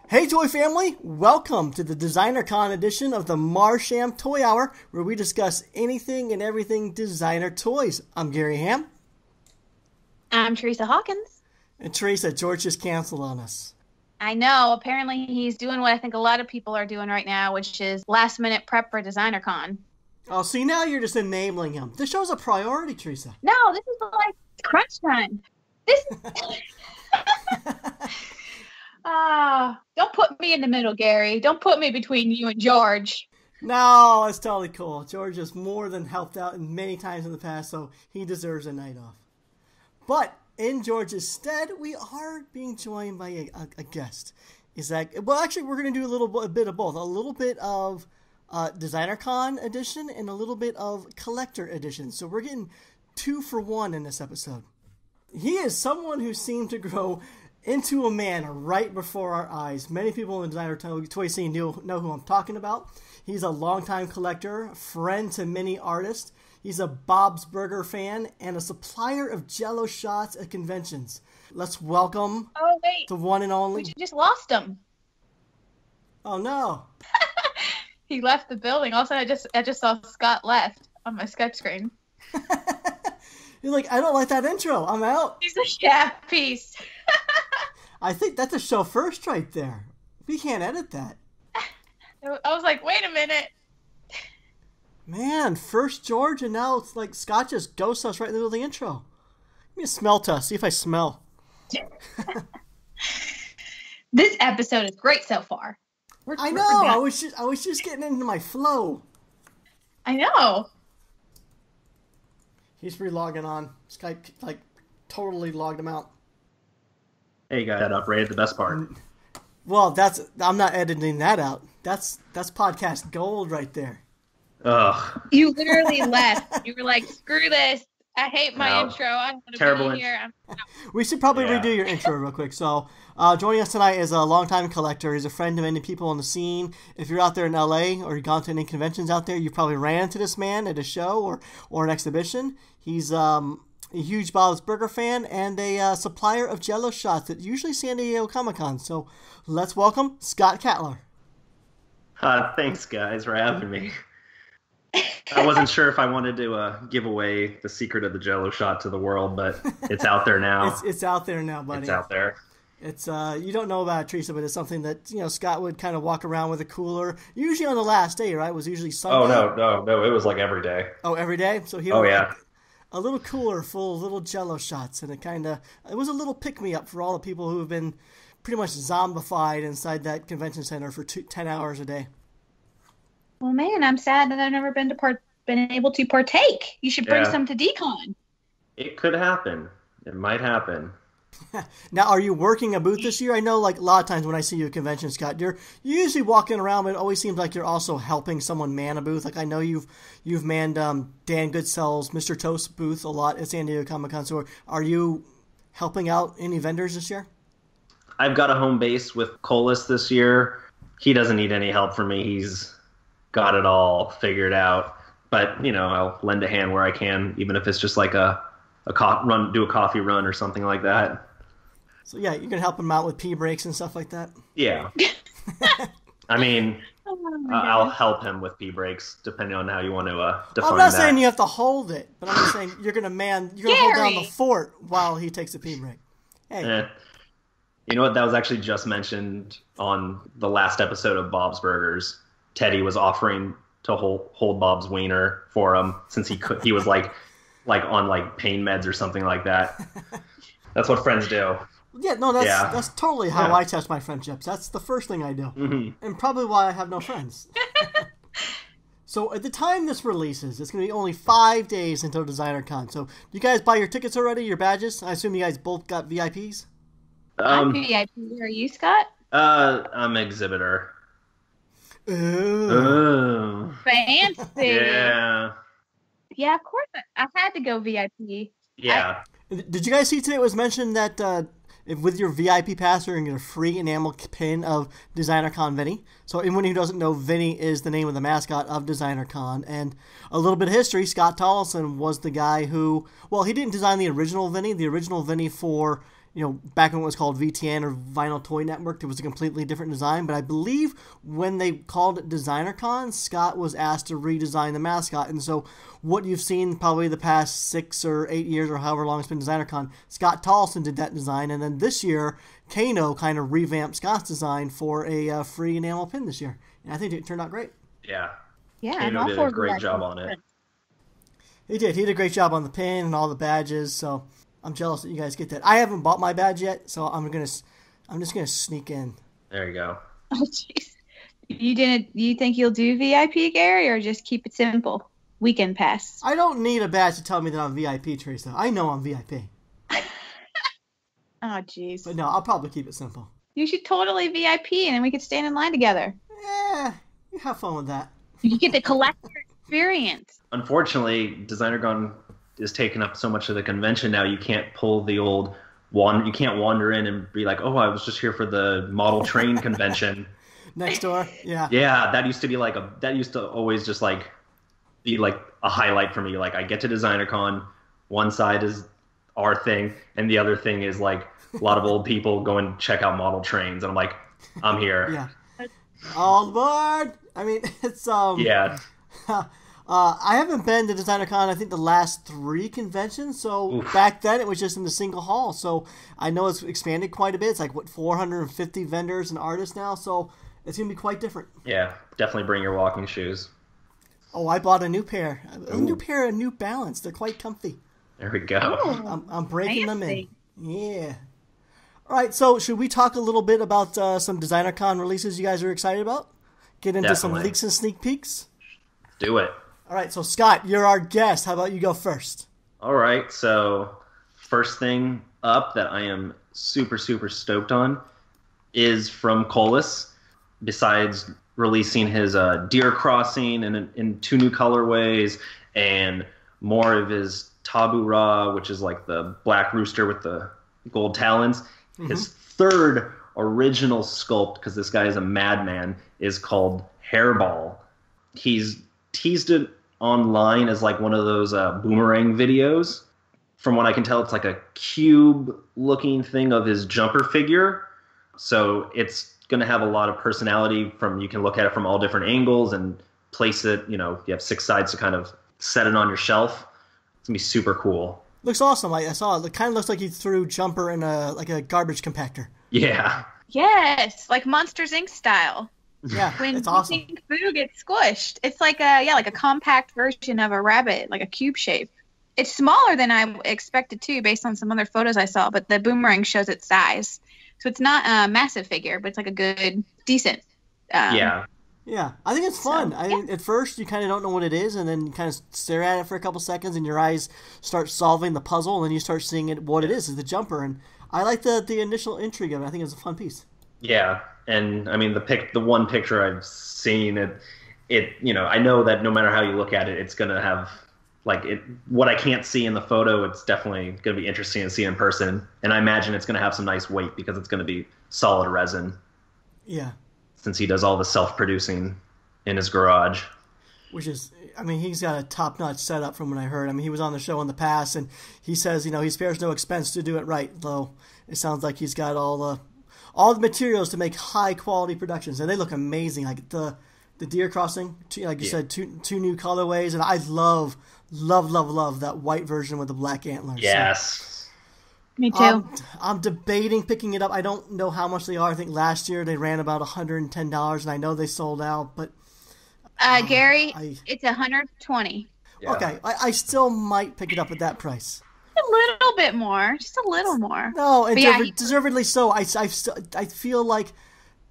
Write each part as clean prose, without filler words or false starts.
Hey Toy Family, welcome to the Designer Con edition of the Marsham Toy Hour, where we discuss anything and everything designer toys. I'm Gary Ham. I'm Theresa Hawkins. And Theresa, George just canceled on us. I know, apparently he's doing what I think a lot of people are doing right now, which is last minute prep for Designer Con. Oh, see, now you're just enabling him. This show's a priority, Theresa. No, this is like crunch time. This don't put me in the middle, Gary. Don't put me between you and George. No, it's totally cool. George has more than helped out many times in the past, so he deserves a night off. But in George's stead, we are being joined by a guest. Is that, well, actually, we're going to do a bit of both. A little bit of Designer Con edition and a little bit of Collector edition. So we're getting 2 for 1 in this episode. He is someone who seemed to grow into a man right before our eyes. Many people in the designer toy scene know who I'm talking about. He's a longtime collector, friend to many artists. He's a Bob's Burger fan and a supplier of Jello shots at conventions. Let's welcome the one and only. We just lost him. Oh no! He left the building. Also, I just saw Scott left on my Skype screen. You're like, I don't like that intro. I'm out. He's a shaft piece. I think that's a show first right there. We can't edit that. I was like, wait a minute. Man, first George, and now it's like Scott just ghosts us right in the middle of the intro. Give me a smell test. See if I smell. This episode is great so far. I know. I was just getting into my flow. I know. He's re-logging on. Skype like totally logged him out. Hey, you got that up right at the best part. Well, I'm not editing that out. That's podcast gold right there. Ugh. You literally left. You were like, screw this. I hate my intro. I don't want to be here. We should probably redo your intro real quick. So, joining us tonight is a longtime collector. He's a friend of many people on the scene. If you're out there in LA or you've gone to any conventions out there, you probably ran into this man at a show or an exhibition. He's a huge Bob's Burger fan and a supplier of Jello shots at usually San Diego Comic-Con. So, let's welcome Scott Katler. Thanks, guys, for having me. I wasn't sure if I wanted to give away the secret of the Jello shot to the world, but it's out there now. It's out there now, buddy. It's out there. It's you don't know about it, Theresa, but it's something that Scott would kind of walk around with a cooler. Usually on the last day, right? It was usually Sunday. Oh no! It was like every day. Oh, every day. So he like a little cooler full of little Jello shots, and it was a little pick me up for all the people who have been pretty much zombified inside that convention center for 10 hours a day. Well, man, I'm sad that I've never been able to partake. You should bring some to DCon. It could happen. It might happen. Now, are you working a booth this year? I know, like a lot of times when I see you at conventions, Scott, you're usually walking around, but it always seems like you're also helping someone man a booth. Like I know you've manned Dan Goodsell's Mr. Toast booth a lot at San Diego Comic-Con. So, are you helping out any vendors this year? I've got a home base with Colus this year. He doesn't need any help from me. He's got it all figured out, but I'll lend a hand where I can, even if it's just like do a coffee run or something like that. So yeah, you can help him out with pee breaks and stuff like that. Yeah. I mean, I'll help him with pee breaks depending on how you want to define that. I'm not saying you have to hold it, but I'm just saying you're gonna hold down the fort while he takes a pee break. Hey. You know what? That was actually just mentioned on the last episode of Bob's Burgers. Teddy was offering to hold Bob's wiener for him since he was like on pain meds or something like that. That's what friends do. Yeah, no, that's totally how I test my friendships. That's the first thing I do, and probably why I have no friends. So at the time this releases, it's going to be only 5 days until Designer Con. So you guys buy your tickets already, your badges? I assume you guys both got VIPs? I'm VIP. Are you, Scott? I'm exhibitor. Ooh. Fancy. Yeah. Yeah, of course. I had to go VIP. Yeah. Did you guys see today it was mentioned that with your VIP pass you're going to get a free enamel pin of Designer Con Vinny? So anyone who doesn't know, Vinny is the name of the mascot of Designer Con. And a little bit of history, Scott Tollison was the guy who, well, he didn't design the original Vinny. The original Vinny for back when it was called VTN or Vinyl Toy Network, it was a completely different design. But I believe when they called it DesignerCon, Scott was asked to redesign the mascot. And so what you've seen probably the past 6 or 8 years or however long it's been DesignerCon, Scott Tolson did that design. And then this year, Kano kind of revamped Scott's design for a free enamel pin this year. And I think it turned out great. Yeah. Yeah, Kano did a great job on it. He did. He did a great job on the pin and all the badges. So I'm jealous that you guys get that. I haven't bought my badge yet, so I'm just gonna sneak in. There you go. Oh jeez. You think you'll do VIP, Gary, or just keep it simple? Weekend pass. I don't need a badge to tell me that I'm VIP, Theresa. I know I'm VIP. Oh jeez. But no, I'll probably keep it simple. You should totally VIP, and then we could stand in line together. Yeah, you have fun with that. You get the collector experience. Unfortunately, DesignerCon is taking up so much of the convention now. You can't pull the old you can't wander in and be like, oh, I was just here for the model train convention. Next door, yeah. Yeah, that used to always just like be like a highlight for me. Like I get to DesignerCon, one side is our thing, and the other thing is like a lot of old people go and check out model trains, and I'm like, I'm here. Yeah. All aboard! I mean, it's Yeah. I haven't been to DesignerCon, I think, the last 3 conventions. So Oof. Back then, it was just in the single hall. So I know it's expanded quite a bit. It's like, 450 vendors and artists now. So it's going to be quite different. Yeah, definitely bring your walking shoes. Oh, I bought a new pair. A new pair of New Balance. They're quite comfy. There we go. Ooh, I'm breaking them in. fancy. Yeah. All right, so should we talk a little bit about some DesignerCon releases you guys are excited about? Get into some Definitely. leaks and sneak peeks? Do it. All right, so Scott, you're our guest. How about you go first? All right, so first thing up that I am super, super stoked on is from Colus. Besides releasing his Deer Crossing in 2 new colorways and more of his Tabu Ra, which is like the black rooster with the gold talons. Mm-hmm. His 3rd original sculpt, because this guy is a madman, is called Hairball. He's teased it online as like one of those boomerang videos. From what I can tell, it's like a cube looking thing of his jumper figure. So it's going to have a lot of personality. You can look at it from all different angles and place it, you have 6 sides to kind of set it on your shelf. It's going to be super cool. Looks awesome. I saw it. It kind of looks like he threw Jumper in a garbage compactor. Yeah. Yes, like Monsters Inc. style. Yeah, When it's awesome. you think Boo gets squished, it's like a compact version of a rabbit, like a cube shape. It's smaller than I expected too, based on some other photos I saw. But the boomerang shows its size, so it's not a massive figure, but it's like a good, decent. Yeah. Yeah, I think it's fun. At first, you kind of don't know what it is, and then you kind of stare at it for a couple seconds, and your eyes start solving the puzzle, and then you start seeing what it is the Jumper. And I like the initial intrigue of it. I think it's a fun piece. Yeah, and I mean the one picture I've seen, I know that no matter how you look at it, it's gonna have what I can't see in the photo. It's definitely gonna be interesting to see in person, and I imagine it's gonna have some nice weight because it's gonna be solid resin. Yeah. Since he does all the self-producing in his garage. Which is, he's got a top-notch setup from what I heard. He was on the show in the past, and he says, he spares no expense to do it right. Though it sounds like he's got all the materials to make high-quality productions, and they look amazing. Like the Deer Crossing, like you said, two new colorways, and I love that white version with the black antlers. Yes. So, Me too. I'm debating picking it up. I don't know how much they are. I think last year they ran about $110, and I know they sold out, but Gary, it's $120. Yeah. Okay, I still might pick it up at that price. A little bit more, just a little more. No, and But deservedly so. I feel like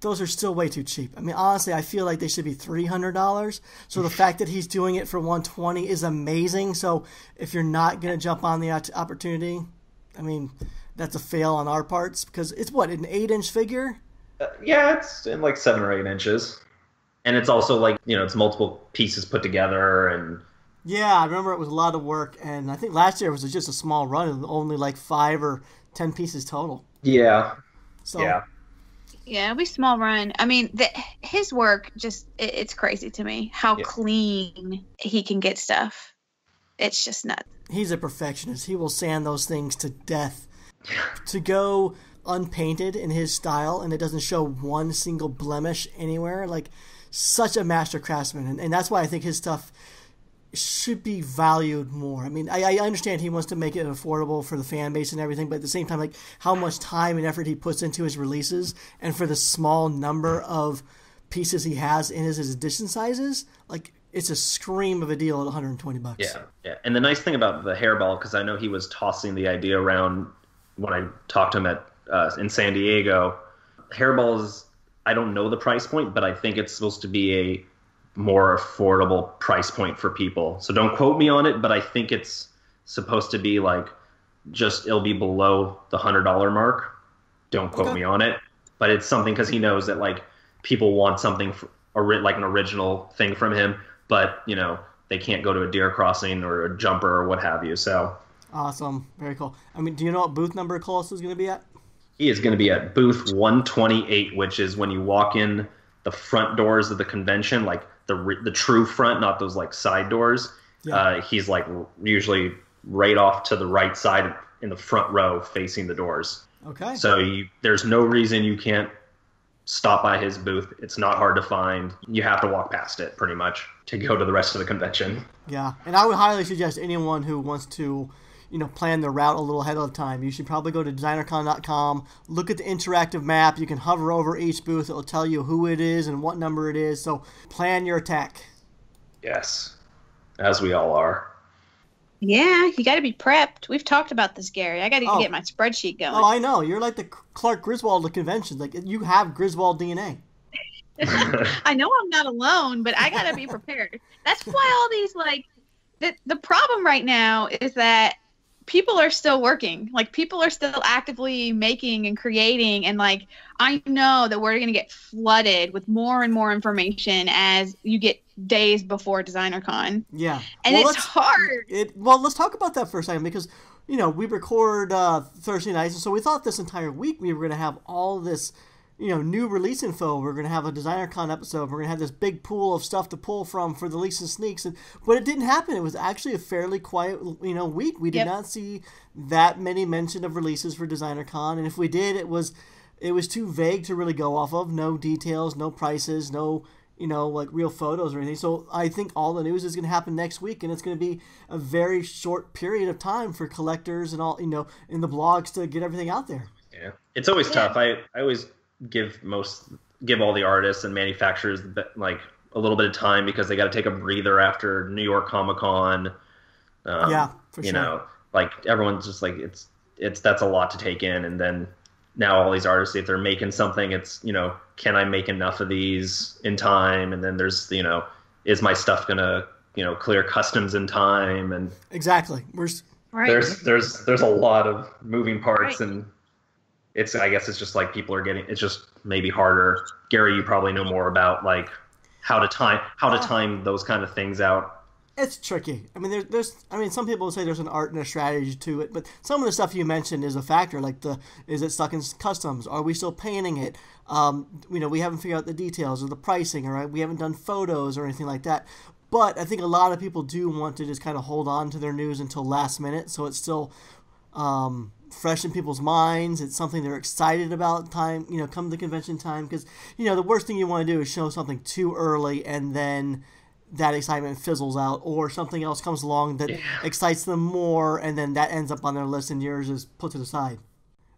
those are still way too cheap. Honestly, I feel like they should be $300. So the fact that he's doing it for $120 is amazing. So if you're not going to jump on the opportunity, that's a fail on our parts, because it's an 8-inch figure? Yeah, it's in like 7 or 8 inches. And it's also it's multiple pieces put together. And yeah, I remember it was a lot of work, and I think last year was just a small run, only like 5 or 10 pieces total. Yeah. So yeah. Yeah, it'll be small run. His work it's crazy to me how clean he can get stuff. It's just nuts. He's a perfectionist. He will sand those things to death. to go unpainted in his style, and it doesn't show one single blemish anywhere. Like, such a master craftsman, and that's why I think his stuff should be valued more. I mean, I understand he wants to make it affordable for the fan base and everything, but at the same time, like, how much time and effort he puts into his releases, and for the small number of pieces he has in his edition sizes, like, it's a scream of a deal at $120. Yeah. And the nice thing about the Hairball, because I know he was tossing the idea around when I talked to him at in San Diego, Hairball is, I don't know the price point, but I think it's supposed to be a more affordable price point for people. So don't quote me on it, but I think it's supposed to be like, it'll be below the $100 mark. Don't quote me on it, but it's something, because he knows that like people want something like an original thing from him, but you know, they can't go to a deer crossing or a jumper or what have you. So awesome. Very cool. I mean, do you know what booth number Colus is going to be at? He is going to be at booth 128, which is when you walk in the front doors of the convention, like the true front, not those like side doors. Yeah. He's like usually right off to the right side in the front row facing the doors. Okay. So there's no reason you can't stop by his booth. It's not hard to find. You have to walk past it pretty much to go to the rest of the convention. Yeah, and I would highly suggest anyone who wants to, plan their route a little ahead of time, you should probably go to designercon.com, look at the interactive map. You can hover over each booth. It will tell you who it is and what number it is. So plan your attack. Yes, as we all are. Yeah, you got to be prepped. We've talked about this, Gary. I got to get my spreadsheet going. Oh, I know. You're like the Clark Griswold of conventions. Like, you have Griswold DNA. I know I'm not alone, but I got to be prepared. That's why all these, like, the problem right now is that people are still working. Like, people are still actively making and creating, and like, I know that we're going to get flooded with more and more information as you get days before DesignerCon. Yeah. And it's hard. Let's talk about that for a second, because we record Thursday nights, and so we thought this entire week we were going to have all this new release info. We're going to have a DesignerCon episode. We're going to have this big pool of stuff to pull from for the leaks and sneaks. But it didn't happen. It was actually a fairly quiet, week. We did not see that many mention of releases for DesignerCon. And if we did, it was too vague to really go off of. No details, no prices, no, like real photos or anything. So I think all the news is going to happen next week, and it's going to be a very short period of time for collectors and all, in the blogs to get everything out there. Yeah. It's always tough. I always give all the artists and manufacturers like a little bit of time, because they got to take a breather after New York Comic-Con. For sure. Like everyone's just like, that's a lot to take in. And then now all these artists, if they're making something, it's, can I make enough of these in time? And then there's, is my stuff gonna, clear customs in time? And exactly. There's a lot of moving parts, and I guess it's just like it's just maybe harder. Gary, you probably know more about like how to time those kind of things out. It's tricky. I mean, some people say there's an art and a strategy to it, but some of the stuff you mentioned is a factor. Like is it stuck in customs? Are we still painting it? We haven't figured out the details or the pricing, or we haven't done photos or anything like that. But I think a lot of people do want to just kind of hold on to their news until last minute, so it's still fresh in people's minds. It's something they're excited about come the convention time, because the worst thing you want to do is show something too early and then that excitement fizzles out, or something else comes along that excites them more, and then that ends up on their list and yours is put to the side.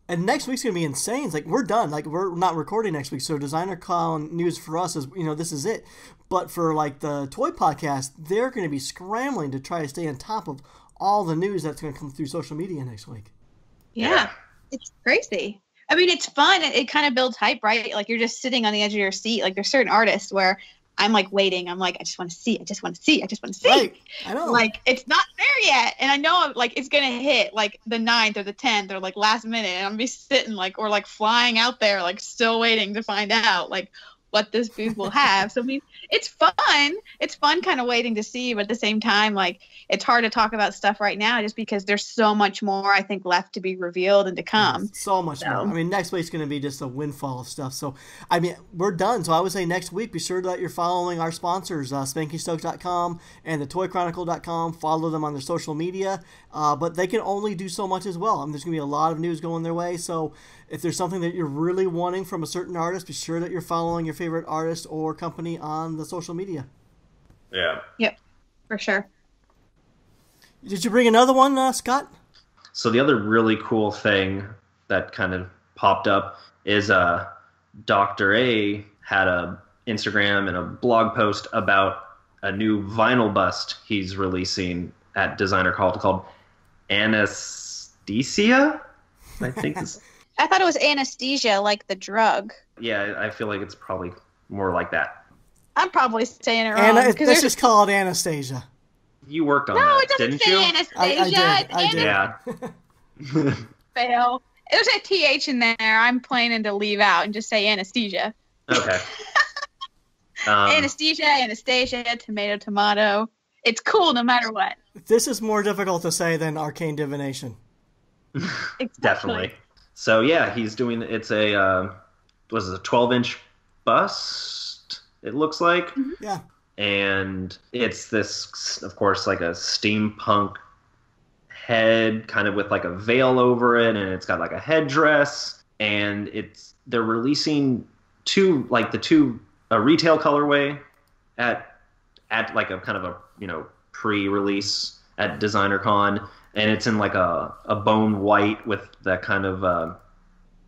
And next week's going to be insane. It's like, we're done. Like, we're not recording next week, so DesignerCon news for us is, this is it. But for like the toy podcast, they're going to be scrambling to try to stay on top of all the news that's going to come through social media next week. Yeah, it's crazy. I mean, it's fun. It kind of builds hype, right? Like, you're just sitting on the edge of your seat. Like, there's certain artists where I'm like waiting. I'm like, I just want to see. I just want to see. Right. I know. Like, it's not there yet. And I know like it's going to hit like the 9th or the 10th or like last minute. And I'm be sitting like, or like flying out there, like still waiting to find out like what this booth will have. So I mean, it's fun. It's fun kind of waiting to see, but at the same time, like, it's hard to talk about stuff right now just because there's so much more, I think, left to be revealed and to come. So much more. I mean, next week's going to be just a windfall of stuff. So, I mean, we're done. So I would say next week, be sure that you're following our sponsors, SpankyStokes.com and TheToyChronicle.com. Follow them on their social media. But they can only do so much as well. I mean, there's going to be a lot of news going their way. So if there's something that you're really wanting from a certain artist, be sure that you're following your favorite artist or company on the social media. Yeah. Yep, for sure. Did you bring another one, Scott? So the other really cool thing that kind of popped up is Dr. A had a Instagram and a blog post about a new vinyl bust he's releasing at Designer called Anesthesia, I think. I thought it was anesthesia, like the drug. Yeah, I feel like it's probably more like that. I'm probably saying it wrong. This is called Anastasia. You worked on no, that, it doesn't didn't say you? Anastasia. I did. Yeah. Fail. There's a TH in there. I'm planning to leave out and just say anesthesia. Okay. Anesthesia, Anastasia, tomato. It's cool no matter what. This is more difficult to say than arcane divination. Exactly. Definitely. So yeah, he's doing. It's a 12-inch bust. It looks like. Mm-hmm. Yeah. And it's this, of course, like a steampunk head, kind of with like a veil over it, and it's got like a headdress. And they're releasing two retail colorway at like a kind of a pre-release at Designer Con, and it's in like a bone white with that kind of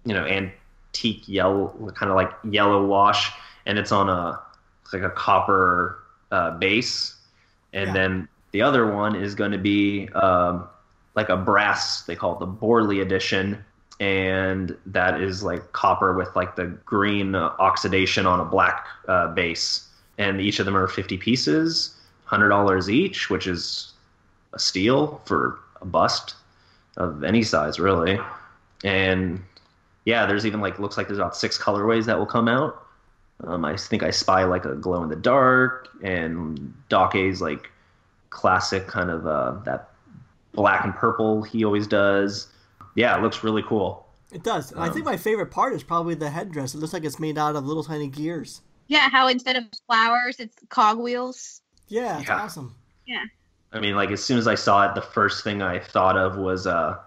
antique yellow, kind of like yellow wash, and it's on a copper base. And then the other one is going to be like a brass, they call it the Borley edition, and that is like copper with like the green oxidation on a black base. And each of them are 50 pieces, $100 each, which is a steal for a bust of any size, really. And yeah, there's even looks like there's about 6 colorways that will come out. I think I spy like a glow in the dark, and Doc A's like classic kind of that black and purple he always does. Yeah, it looks really cool. It does. I think my favorite part is probably the headdress. It looks like it's made out of little tiny gears. Yeah, how instead of flowers, it's cogwheels. Yeah, it's awesome. Yeah. I mean, like, as soon as I saw it, the first thing I thought of was the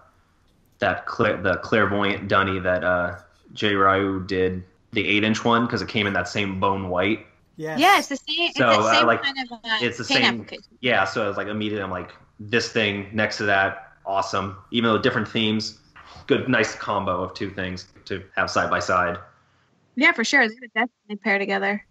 clairvoyant Dunny that J. Ryu did, the 8-inch one, because it came in that same bone white. Yes. Yeah, it's the same. So it's the same like, kind of it's the paint same. application. Yeah, so I was like, immediately, I'm like, this thing next to that, awesome. Even though different themes, good, nice combo of two things to have side by side. Yeah, for sure. They would definitely pair together.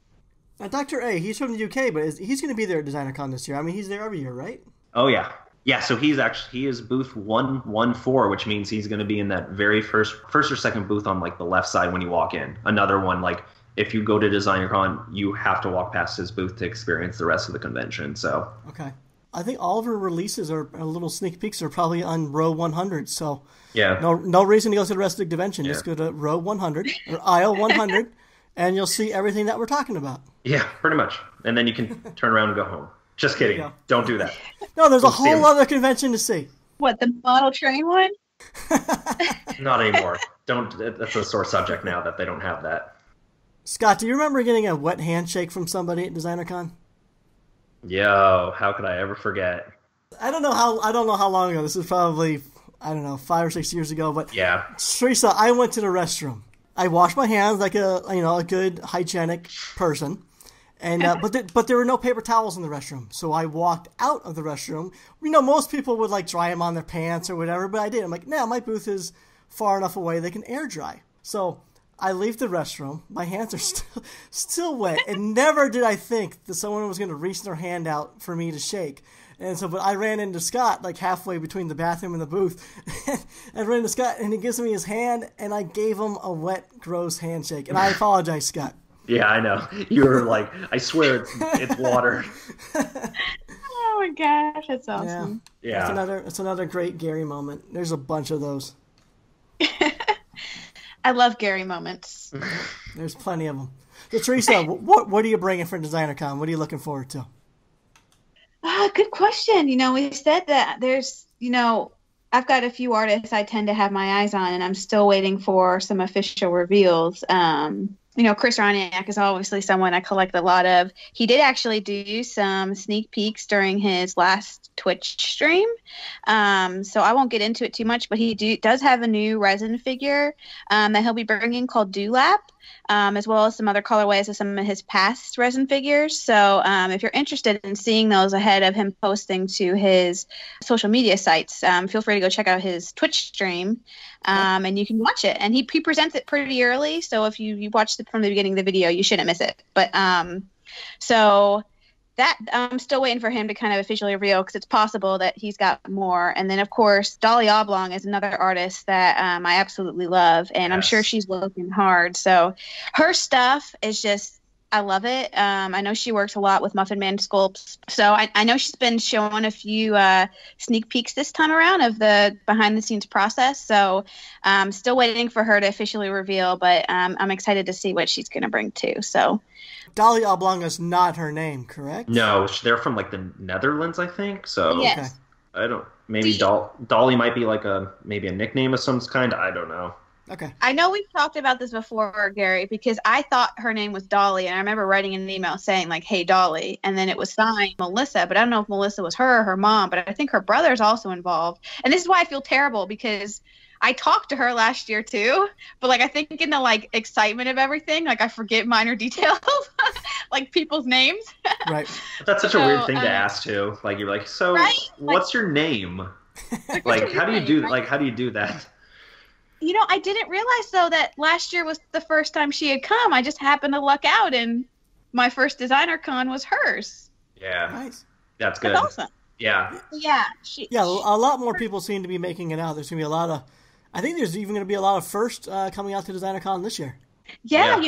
Now, Dr. A, he's from the UK, but he's going to be there at Designer Con this year. I mean, he's there every year, right? Oh, yeah. Yeah, so he is booth 114, which means he's going to be in that very first or second booth on like the left side when you walk in. Another one, like, if you go to Designer Con, you have to walk past his booth to experience the rest of the convention. So okay. I think all of her releases or little sneak peeks are probably on row 100. So yeah, no reason to go to the rest of the convention. Yeah. Just go to row 100 or aisle 100, and you'll see everything that we're talking about. Yeah, pretty much. And then you can turn around and go home. Just kidding. Don't do that. No, there's a whole other convention to see. What, the model train one? Not anymore. That's a sore subject now that they don't have that. Scott, do you remember getting a wet handshake from somebody at Designer Con? Yo, how could I ever forget? I don't know how long ago. This is probably, 5 or 6 years ago. But yeah, Theresa, I went to the restroom. I washed my hands like a good hygienic person, and but there were no paper towels in the restroom. So I walked out of the restroom. Most people would like dry them on their pants or whatever, but I did. I'm like, no, my booth is far enough away they can air dry. So I leave the restroom. My hands are still wet, and never did I think that someone was going to reach their hand out for me to shake. And so, but I ran into Scott like halfway between the bathroom and the booth. I ran into Scott, and he gives me his hand, and I gave him a wet, gross handshake. And I apologize, Scott. Yeah, I know. You were like, I swear it's water. Oh my gosh, that's awesome. Yeah. It's another great Gary moment. There's a bunch of those. I love Gary moments. There's plenty of them. So, Theresa, what are you bringing for DesignerCon? What are you looking forward to? Good question. We said that there's, I've got a few artists I tend to have my eyes on, and I'm still waiting for some official reveals. Chris Ryniak is obviously someone I collect a lot of. He did actually do some sneak peeks during his last Twitch stream. So I won't get into it too much, but he does have a new resin figure that he'll be bringing called Dewlap, as well as some other colorways of some of his past resin figures. So if you're interested in seeing those ahead of him posting to his social media sites, feel free to go check out his Twitch stream. And you can watch it. And he presents it pretty early, so if you watched it from the beginning of the video, you shouldn't miss it. But so that I'm still waiting for him to kind of officially reveal, because it's possible that he's got more. And then, of course, Dolly Oblong is another artist that I absolutely love, and I'm sure she's working hard. So her stuff is just, I love it. I know she works a lot with Muffin Man sculpts. So I know she's been showing a few sneak peeks this time around of the behind-the-scenes process. So I'm still waiting for her to officially reveal, but I'm excited to see what she's going to bring too. So Dolly Oblong is not her name, correct? No, they're from like the Netherlands, I think. So yes. I don't. Maybe Dolly might be like maybe a nickname of some kind. I don't know. Okay. I know we've talked about this before, Gary, because I thought her name was Dolly, and I remember writing an email saying, like, hey, Dolly, and then it was signed Melissa, but I don't know if Melissa was her or her mom, but I think her brother's also involved. And this is why I feel terrible, because I talked to her last year, too, but, like, I think in the, like, excitement of everything, like, I forget minor details, like people's names. Right. That's such a weird thing to ask, too. Like, you're like, so right? what's your name? Like, how do you do that? I didn't realize, though, that last year was the first time she had come. I just happened to luck out, and my first designer con was hers. Yeah. Nice. That's good. That's awesome. Yeah. Yeah. A lot more people seem to be making it out. There's going to be a lot of, I think there's even going to be a lot of first coming out to DesignerCon this year. Yeah.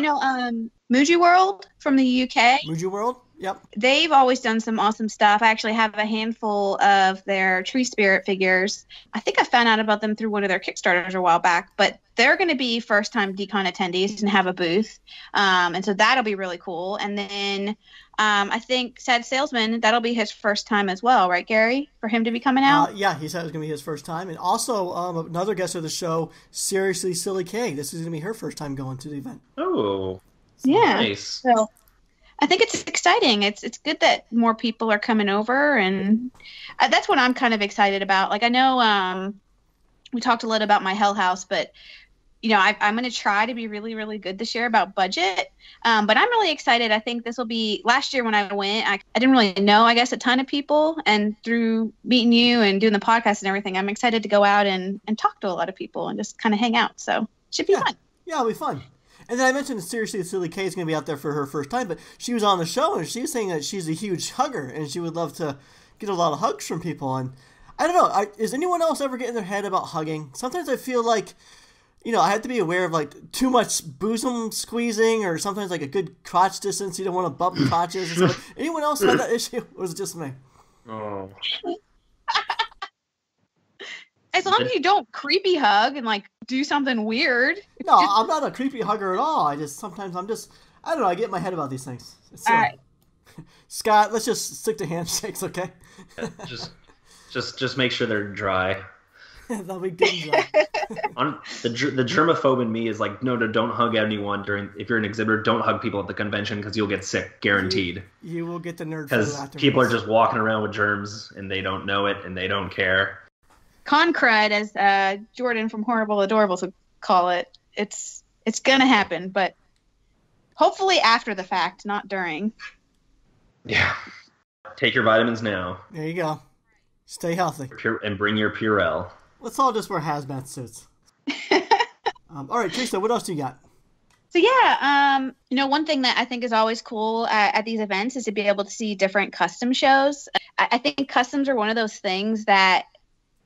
Muji World from the UK. Muji World? Yep. They've always done some awesome stuff. I actually have a handful of their Tree Spirit figures. I think I found out about them through one of their Kickstarters a while back, but they're going to be first-time DCon attendees and have a booth. And so that'll be really cool. And then I think Sad Salesman, that'll be his first time as well, right, Gary? For him to be coming out? Yeah, he said it was going to be his first time. And also another guest of the show, Seriously Silly K. This is going to be her first time going to the event. Oh, yeah. Nice. So I think it's exciting. It's good that more people are coming over, and that's what I'm kind of excited about. Like, I know we talked a little about my Hell House, but I'm going to try to be really, really good this year about budget. But I'm really excited. I think this will be, last year when I went, I didn't really know, I guess, a ton of people, and through meeting you and doing the podcast and everything, I'm excited to go out and talk to a lot of people and just kind of hang out. So it should be fun. Yeah, it'll be fun. And then I mentioned Seriously Silly K is going to be out there for her first time, but she was on the show and she was saying that she's a huge hugger and she would love to get a lot of hugs from people. And I don't know, is anyone else ever getting their head about hugging? Sometimes I feel like, I have to be aware of like too much bosom squeezing, or sometimes like a good crotch distance. You don't want to bump crotches. Or something. Anyone else have that issue, or is it just me? Oh. As long as you don't creepy hug and like do something weird. No, I'm not a creepy hugger at all. I don't know, I get in my head about these things. All right. Scott, let's just stick to handshakes, okay? Just make sure they're dry. That'll be good. The germaphobe in me is like, no, don't hug anyone if you're an exhibitor. Don't hug people at the convention because you'll get sick, guaranteed. You will get the nerd. Because people are just walking around with germs and they don't know it and they don't care. Con-crud, as Jordan from Horrible Adorables would call it. It's gonna happen, but hopefully after the fact, not during. Yeah. Take your vitamins now. There you go. Stay healthy. And bring your Purell. Let's all just wear hazmat suits. All right, Theresa, what else do you got? So yeah, one thing that I think is always cool at these events is to be able to see different custom shows. I think customs are one of those things that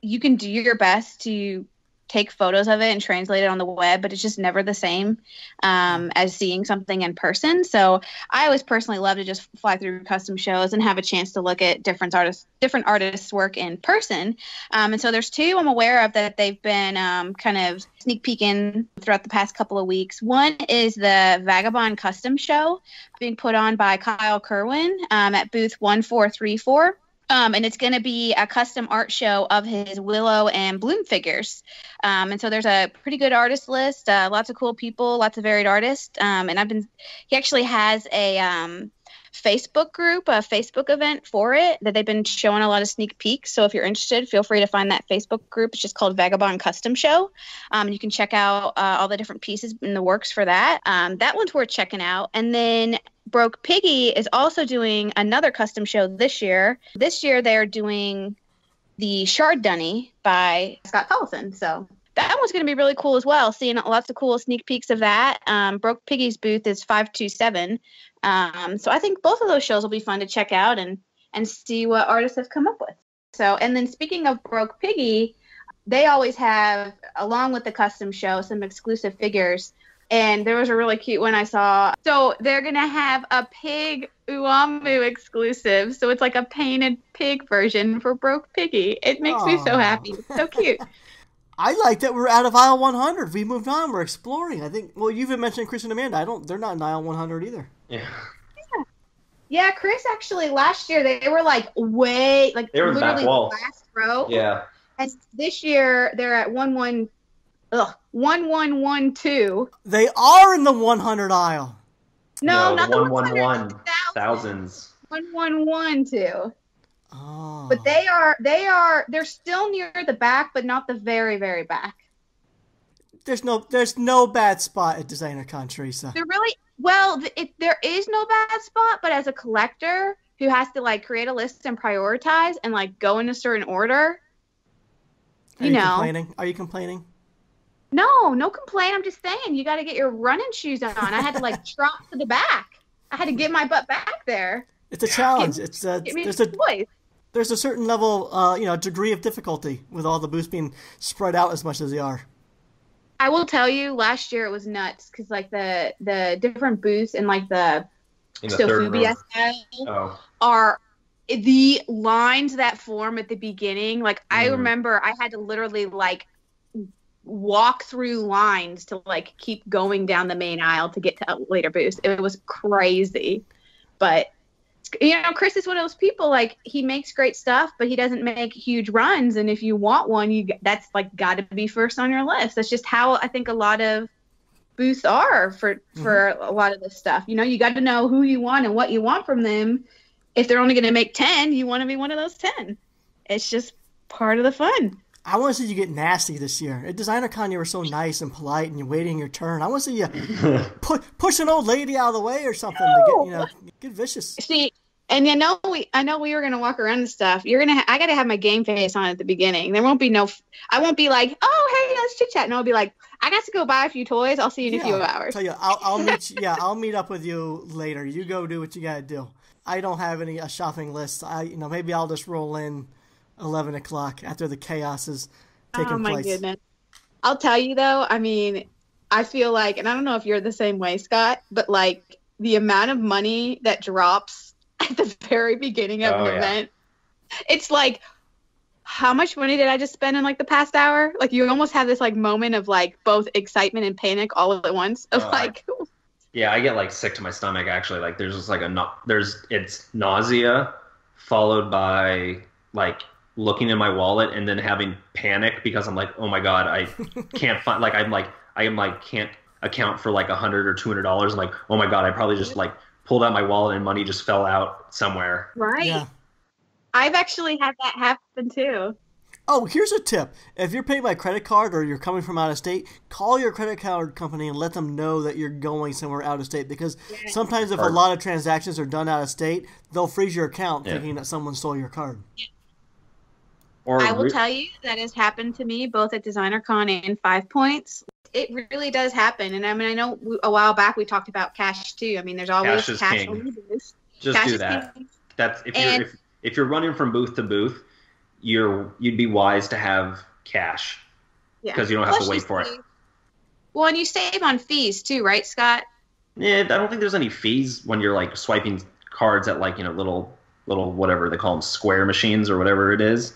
you can do your best to take photos of it and translate it on the web, but it's just never the same as seeing something in person. So I always personally love to just fly through custom shows and have a chance to look at different artists' work in person. And so there's two I'm aware of that they've been kind of sneak peeking throughout the past couple of weeks. One is the Vagabond custom show being put on by Kyle Kerwin at booth 1434. And it's going to be a custom art show of his Willow and Bloom figures. And so there's a pretty good artist list, lots of cool people, lots of varied artists. And he actually has a Facebook group, a Facebook event for it that they've been showing a lot of sneak peeks. So if you're interested, feel free to find that Facebook group. It's just called Vagabond Custom Show. You can check out all the different pieces in the works for that. That one's worth checking out. And then Broke Piggy is also doing another custom show this year. This year they're doing the Shard Dunny by Scott Collison. So that one's going to be really cool as well. Seeing lots of cool sneak peeks of that. Broke Piggy's booth is 527. So I think both of those shows will be fun to check out and see what artists have come up with. So, and then speaking of Broke Piggy, they always have, along with the custom show, some exclusive figures. And there was a really cute one I saw. So they're going to have a pig Uamou exclusive. So it's like a painted pig version for Broke Piggy. It makes me so happy. It's so cute. I like that we're out of aisle 100. We moved on. We're exploring. I think, well, you've even mentioned Chris and Amanda. They're not in aisle 100 either. Yeah, Chris actually last year they were like way like they were literally back wall. Last row. Yeah. And this year they're at 1112. They are in the 100 aisle. No, not the 111 thousands. 1112. Oh. But they're still near the back, but not the very, very back. There's no bad spot at DesignerCon, Theresa. There is no bad spot, but as a collector who has to like create a list and prioritize and like go in a certain order, Are you complaining? No complaint. I'm just saying you got to get your running shoes on. I had to like trot to the back. I had to get my butt back there. It's a challenge. There's a certain level, degree of difficulty with all the booths being spread out as much as they are. I will tell you, last year it was nuts because like the different booths and like the Sophobia style are the lines that form at the beginning. Like I remember I had to literally like walk through lines to like keep going down the main aisle to get to later booths. It was crazy, but Chris is one of those people, like he makes great stuff, but he doesn't make huge runs. And if you want one, that's like got to be first on your list. That's just how I think a lot of booths are for a lot of this stuff. You got to know who you want and what you want from them. If they're only going to make 10, you want to be one of those 10. It's just part of the fun. I want to see you get nasty this year. At DesignerCon, you were so nice and polite, and you're waiting your turn. I want to see you push an old lady out of the way or something to get vicious. See, and I know we were gonna walk around and stuff. I gotta have my game face on at the beginning. There won't be I won't be like, oh hey, let's chit chat. No, I'll be like, I got to go buy a few toys. I'll see you in a few hours. Tell you, I'll meet you. Yeah, I'll meet up with you later. You go do what you gotta do. I don't have a shopping list. Maybe I'll just roll in 11 o'clock after the chaos is taking place. Oh my goodness. I'll tell you though, I mean, I feel like, and I don't know if you're the same way, Scott, but like the amount of money that drops at the very beginning of an event, it's like, how much money did I just spend in like the past hour? Like you almost have this like moment of like both excitement and panic all at once of I get like sick to my stomach actually. Like there's just like it's nausea followed by like looking in my wallet and then having panic because I'm like, oh my God, I can't find, I can't account for like $100 or $200. I'm like, oh my God, I probably just like pulled out my wallet and money just fell out somewhere. Right. Yeah. I've actually had that happen too. Oh, here's a tip. If you're paying by credit card or you're coming from out of state, call your credit card company and let them know that you're going somewhere out of state because sometimes if a lot of transactions are done out of state, they'll freeze your account thinking that someone stole your card. Yeah. I will tell you that has happened to me both at DesignerCon and 5 Points. It really does happen. And I mean, I know a while back we talked about cash too. I mean, there's always cash on the booth. Just do that. That's if you're running from booth to booth, you'd be wise to have cash. Yeah. because you don't have Plus to wait you for it. save- Well, and you save on fees too, right, Scott? Yeah, I don't think there's any fees when you're like swiping cards at like little whatever they call them, square machines or whatever it is.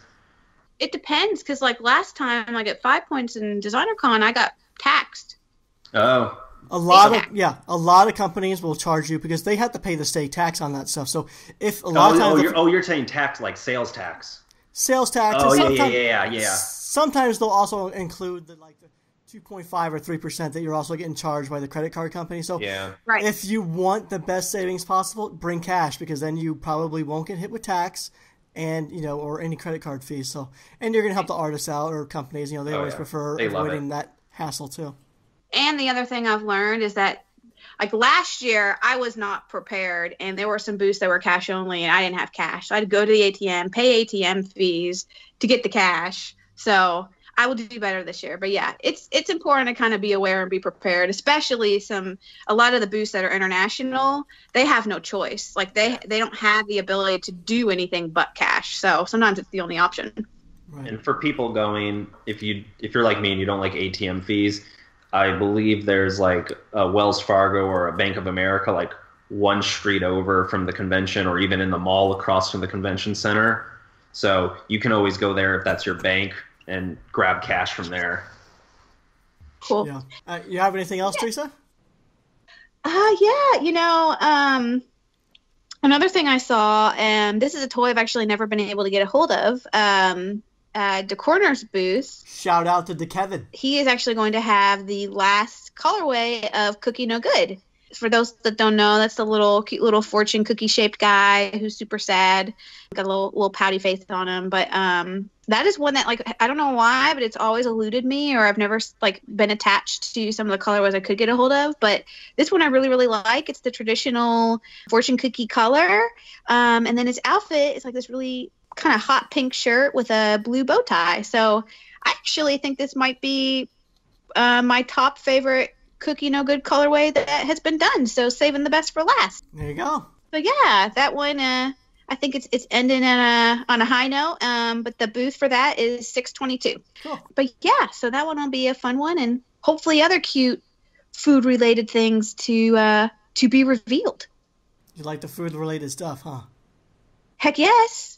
It depends, because like last time, like at 5 points in Designer Con, I got taxed. Oh, A lot of companies will charge you because they have to pay the state tax on that stuff. So if a lot of times you're saying tax like sales tax. Sales tax. Oh yeah. Sometimes they'll also include the 2.5 or 3% that you're also getting charged by the credit card company. So Yeah. Right. if you want the best savings possible, bring cash because then you probably won't get hit with tax and or any credit card fees. So and you're gonna help the artists out or companies. They always prefer avoiding that hassle too. And the other thing I've learned is that, like last year, I was not prepared, and there were some booths that were cash only, and I didn't have cash. So I had to go to the ATM, pay ATM fees to get the cash. So I will do better this year. But yeah, it's important to kind of be aware and be prepared, especially a lot of the booths that are international, they have no choice. Like they don't have the ability to do anything but cash. So sometimes it's the only option. Right. And for people going, if you're like me and you don't like ATM fees, I believe there's like a Wells Fargo or a Bank of America like one street over from the convention or even in the mall across from the convention center. So you can always go there if that's your bank and grab cash from there. Cool. Yeah. You have anything else, Theresa? Another thing I saw, and this is a toy I've actually never been able to get a hold of, DeCorner's booth. Shout out to Kevin. He is actually going to have the last colorway of Cookie No Good. For those that don't know, that's the cute little fortune cookie shaped guy who's super sad, got a little pouty face on him. But that is one that I don't know why, but it's always eluded me, or I've never been attached to some of the colorways I could get a hold of. But this one I really really like. It's the traditional fortune cookie color, and then his outfit is like this really kind of hot pink shirt with a blue bow tie. So I actually think this might be my top favorite Cookie No Good colorway that has been done. So saving the best for last. There you go. So yeah, that one I think it's ending on a high note. But the booth for that is 622. Cool. But yeah, so that one will be a fun one, and hopefully other cute food related things to be revealed. You like the food related stuff, huh? Heck yes.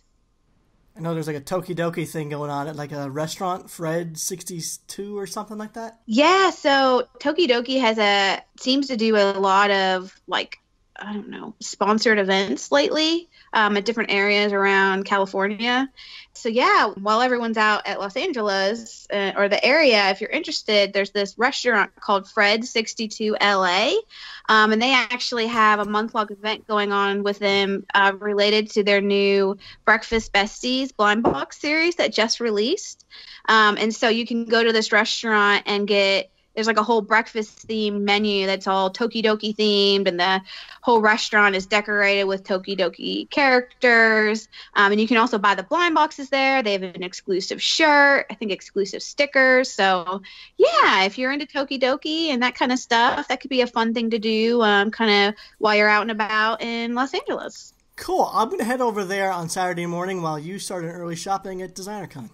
I know there's like a Tokidoki thing going on at like a restaurant, Fred 62 or something like that. Yeah, so Tokidoki seems to do a lot of sponsored events lately at different areas around California. So yeah, while everyone's out at Los Angeles or the area, if you're interested, there's this restaurant called Fred 62 LA. And they actually have a month-long event going on with them related to their new Breakfast Besties blind box series that just released. And so you can go to this restaurant and there's like a whole breakfast themed menu that's all Tokidoki themed, and the whole restaurant is decorated with Tokidoki characters. And you can also buy the blind boxes there. They have an exclusive shirt, I think exclusive stickers. So yeah, if you're into Tokidoki and that kind of stuff, that could be a fun thing to do kind of while you're out and about in Los Angeles. Cool. I'm going to head over there on Saturday morning while you start an early shopping at DesignerCon.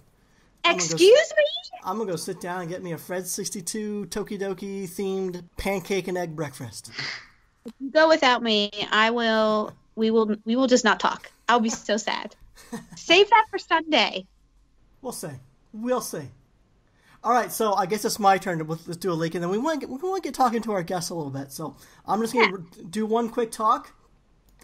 Excuse me? I'm going to go sit down and get me a Fred 62 Tokidoki themed pancake and egg breakfast. If you go without me, we will just not talk. I'll be so sad. Save that for Sunday. We'll see. All right, so I guess it's my turn. Let's do a leak, and then we want to get talking to our guests a little bit. So I'm just going to do one quick talk,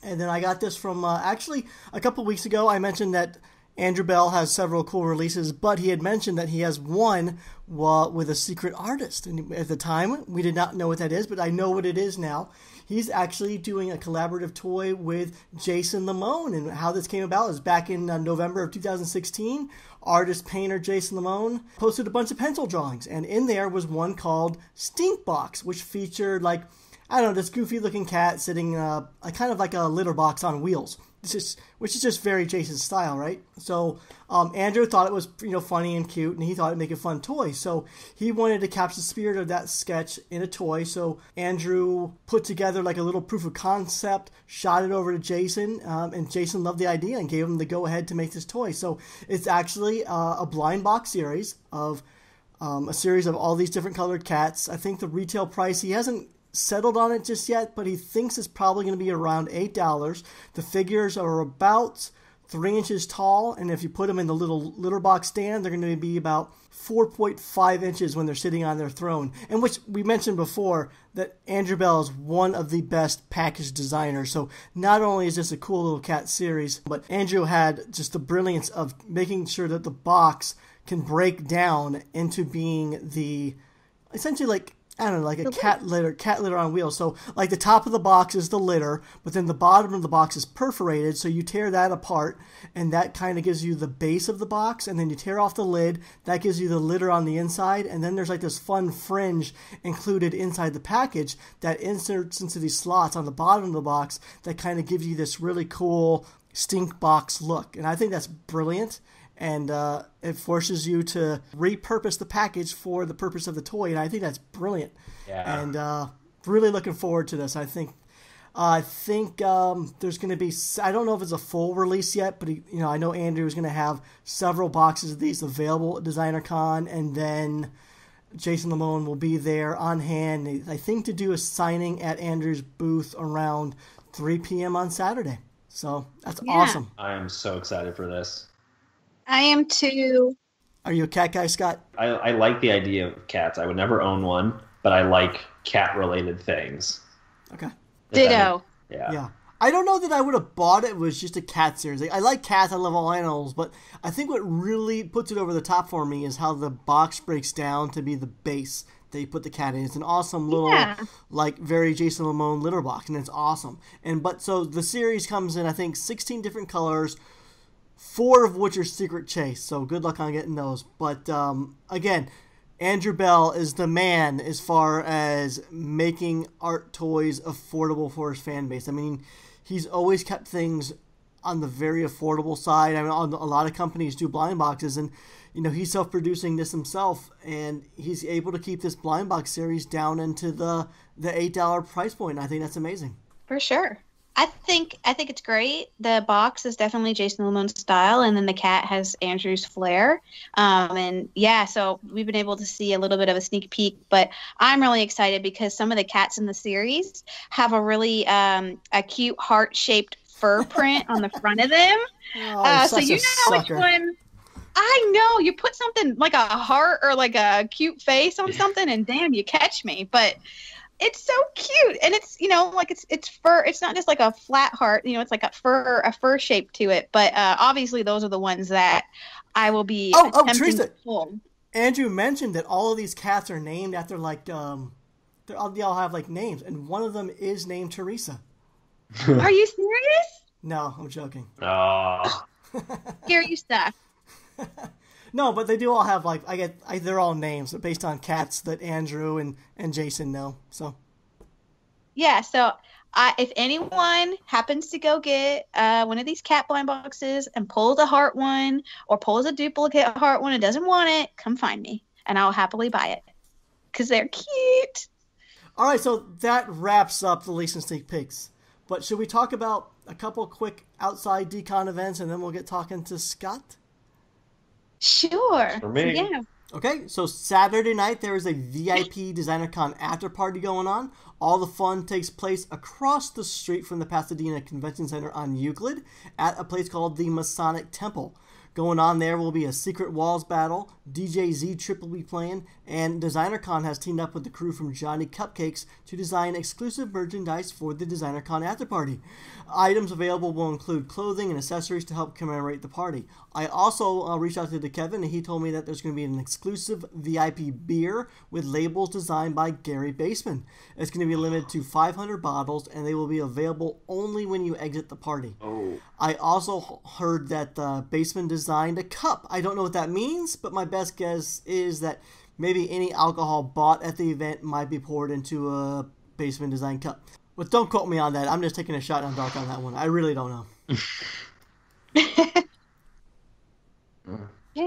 and then I got this from actually a couple weeks ago. I mentioned that Andrew Bell has several cool releases, but he had mentioned that he has one with a secret artist. And at the time, we did not know what that is, but I know what it is now. He's actually doing a collaborative toy with Jason Limon, and how this came about is back in November of 2016. Artist painter Jason Limon posted a bunch of pencil drawings, and in there was one called Stink Box, which featured this goofy looking cat sitting kind of like a litter box on wheels. Which is just very Jason's style, right? So Andrew thought it was funny and cute, and he thought it'd make a fun toy. So he wanted to capture the spirit of that sketch in a toy. So Andrew put together like a little proof of concept, shot it over to Jason, and Jason loved the idea and gave him the go ahead to make this toy. So it's actually a blind box series of a series of all these different colored cats. I think the retail price, he hasn't settled on it just yet, but he thinks it's probably going to be around $8. The figures are about 3 inches tall, and if you put them in the little litter box stand, they're going to be about 4.5 inches when they're sitting on their throne. And which we mentioned before, that Andrew Bell is one of the best package designers. So not only is this a cool little cat series, but Andrew had just the brilliance of making sure that the box can break down into being the, essentially like, I don't know, like a cat litter on wheels. So like the top of the box is the litter, but then the bottom of the box is perforated. So you tear that apart, and that kind of gives you the base of the box. And then you tear off the lid. That gives you the litter on the inside. And then there's like this fun fringe included inside the package that inserts into these slots on the bottom of the box that kind of gives you this really cool stink box look. And I think that's brilliant. And it forces you to repurpose the package for the purpose of the toy, and I think that's brilliant. Yeah. And really looking forward to this. I think there's going to be, I don't know if it's a full release yet, but I know Andrew is going to have several boxes of these available at Designer Con, and then Jason Limon will be there on hand, I think, to do a signing at Andrew's booth around 3 p.m. on Saturday. So that's awesome. I am so excited for this. I am too. Are you a cat guy, Scott? I like the idea of cats. I would never own one, but I like cat-related things. Okay. Ditto. Yeah. I don't know that I would have bought it. It was just a cat series. I like cats. I love all animals. But I think what really puts it over the top for me is how the box breaks down to be the base that you put the cat in. It's an awesome little, like, very Jason Limon litter box, and it's awesome. So the series comes in, I think, 16 different colors, 4 of which are Secret Chase, so good luck on getting those. But again, Andrew Bell is the man as far as making art toys affordable for his fan base. I mean, he's always kept things on the very affordable side. I mean, a lot of companies do blind boxes, and he's self-producing this himself, and he's able to keep this blind box series down into the $8 price point. I think that's amazing. For sure. I think it's great. The box is definitely Jason Limon's style, and then the cat has Andrew's flair. So we've been able to see a little bit of a sneak peek, but I'm really excited because some of the cats in the series have a really a cute heart-shaped fur print on the front of them. So you know which one. I know, you put something like a heart or like a cute face on something, and damn, you catch me. But it's so cute, and it's it's fur. It's not just like a flat heart. It's like a fur shape to it. But obviously, those are the ones that I will be attempting Theresa, to pull. Andrew mentioned that all of these cats are named after like they all have like names, and one of them is named Theresa. Are you serious? No, I'm joking. Oh. Here you suck. No, but they do all have they're all names based on cats that Andrew and Jason know. So yeah, so if anyone happens to go get one of these cat blind boxes and pulls a heart one or pulls a duplicate heart one and doesn't want it, come find me and I'll happily buy it because they're cute. All right, so that wraps up the Lease and Sneak Peeks. But should we talk about a couple quick outside Decon events and then we'll get talking to Scott? Sure. For me. Yeah. Okay, so Saturday night there is a VIP Designer Con after party going on. All the fun takes place across the street from the Pasadena Convention Center on Euclid at a place called the Masonic Temple. Going on there will be a Secret Walls battle, DJ Z-Trip will be playing, and Designer Con has teamed up with the crew from Johnny Cupcakes to design exclusive merchandise for the Designer Con after party. Items available will include clothing and accessories to help commemorate the party. I also reached out to Kevin, and he told me that there's going to be an exclusive VIP beer with labels designed by Gary Baseman. It's going to be limited to 500 bottles, and they will be available only when you exit the party. Oh. I also heard that Baseman designed a cup. I don't know what that means, but my best guess is that maybe any alcohol bought at the event might be poured into a Baseman designed cup. But don't quote me on that. I'm just taking a shot in the dark on that one. I really don't know.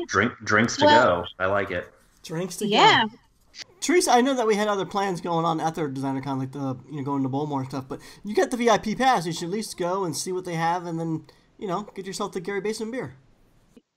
Drinks to go. I like it. Drinks to go. Theresa, I know that we had other plans going on at their Designer Con, like going to BOWLMOR and stuff, but you got the VIP pass. You should at least go and see what they have and then, get yourself the Gary Baseman beer.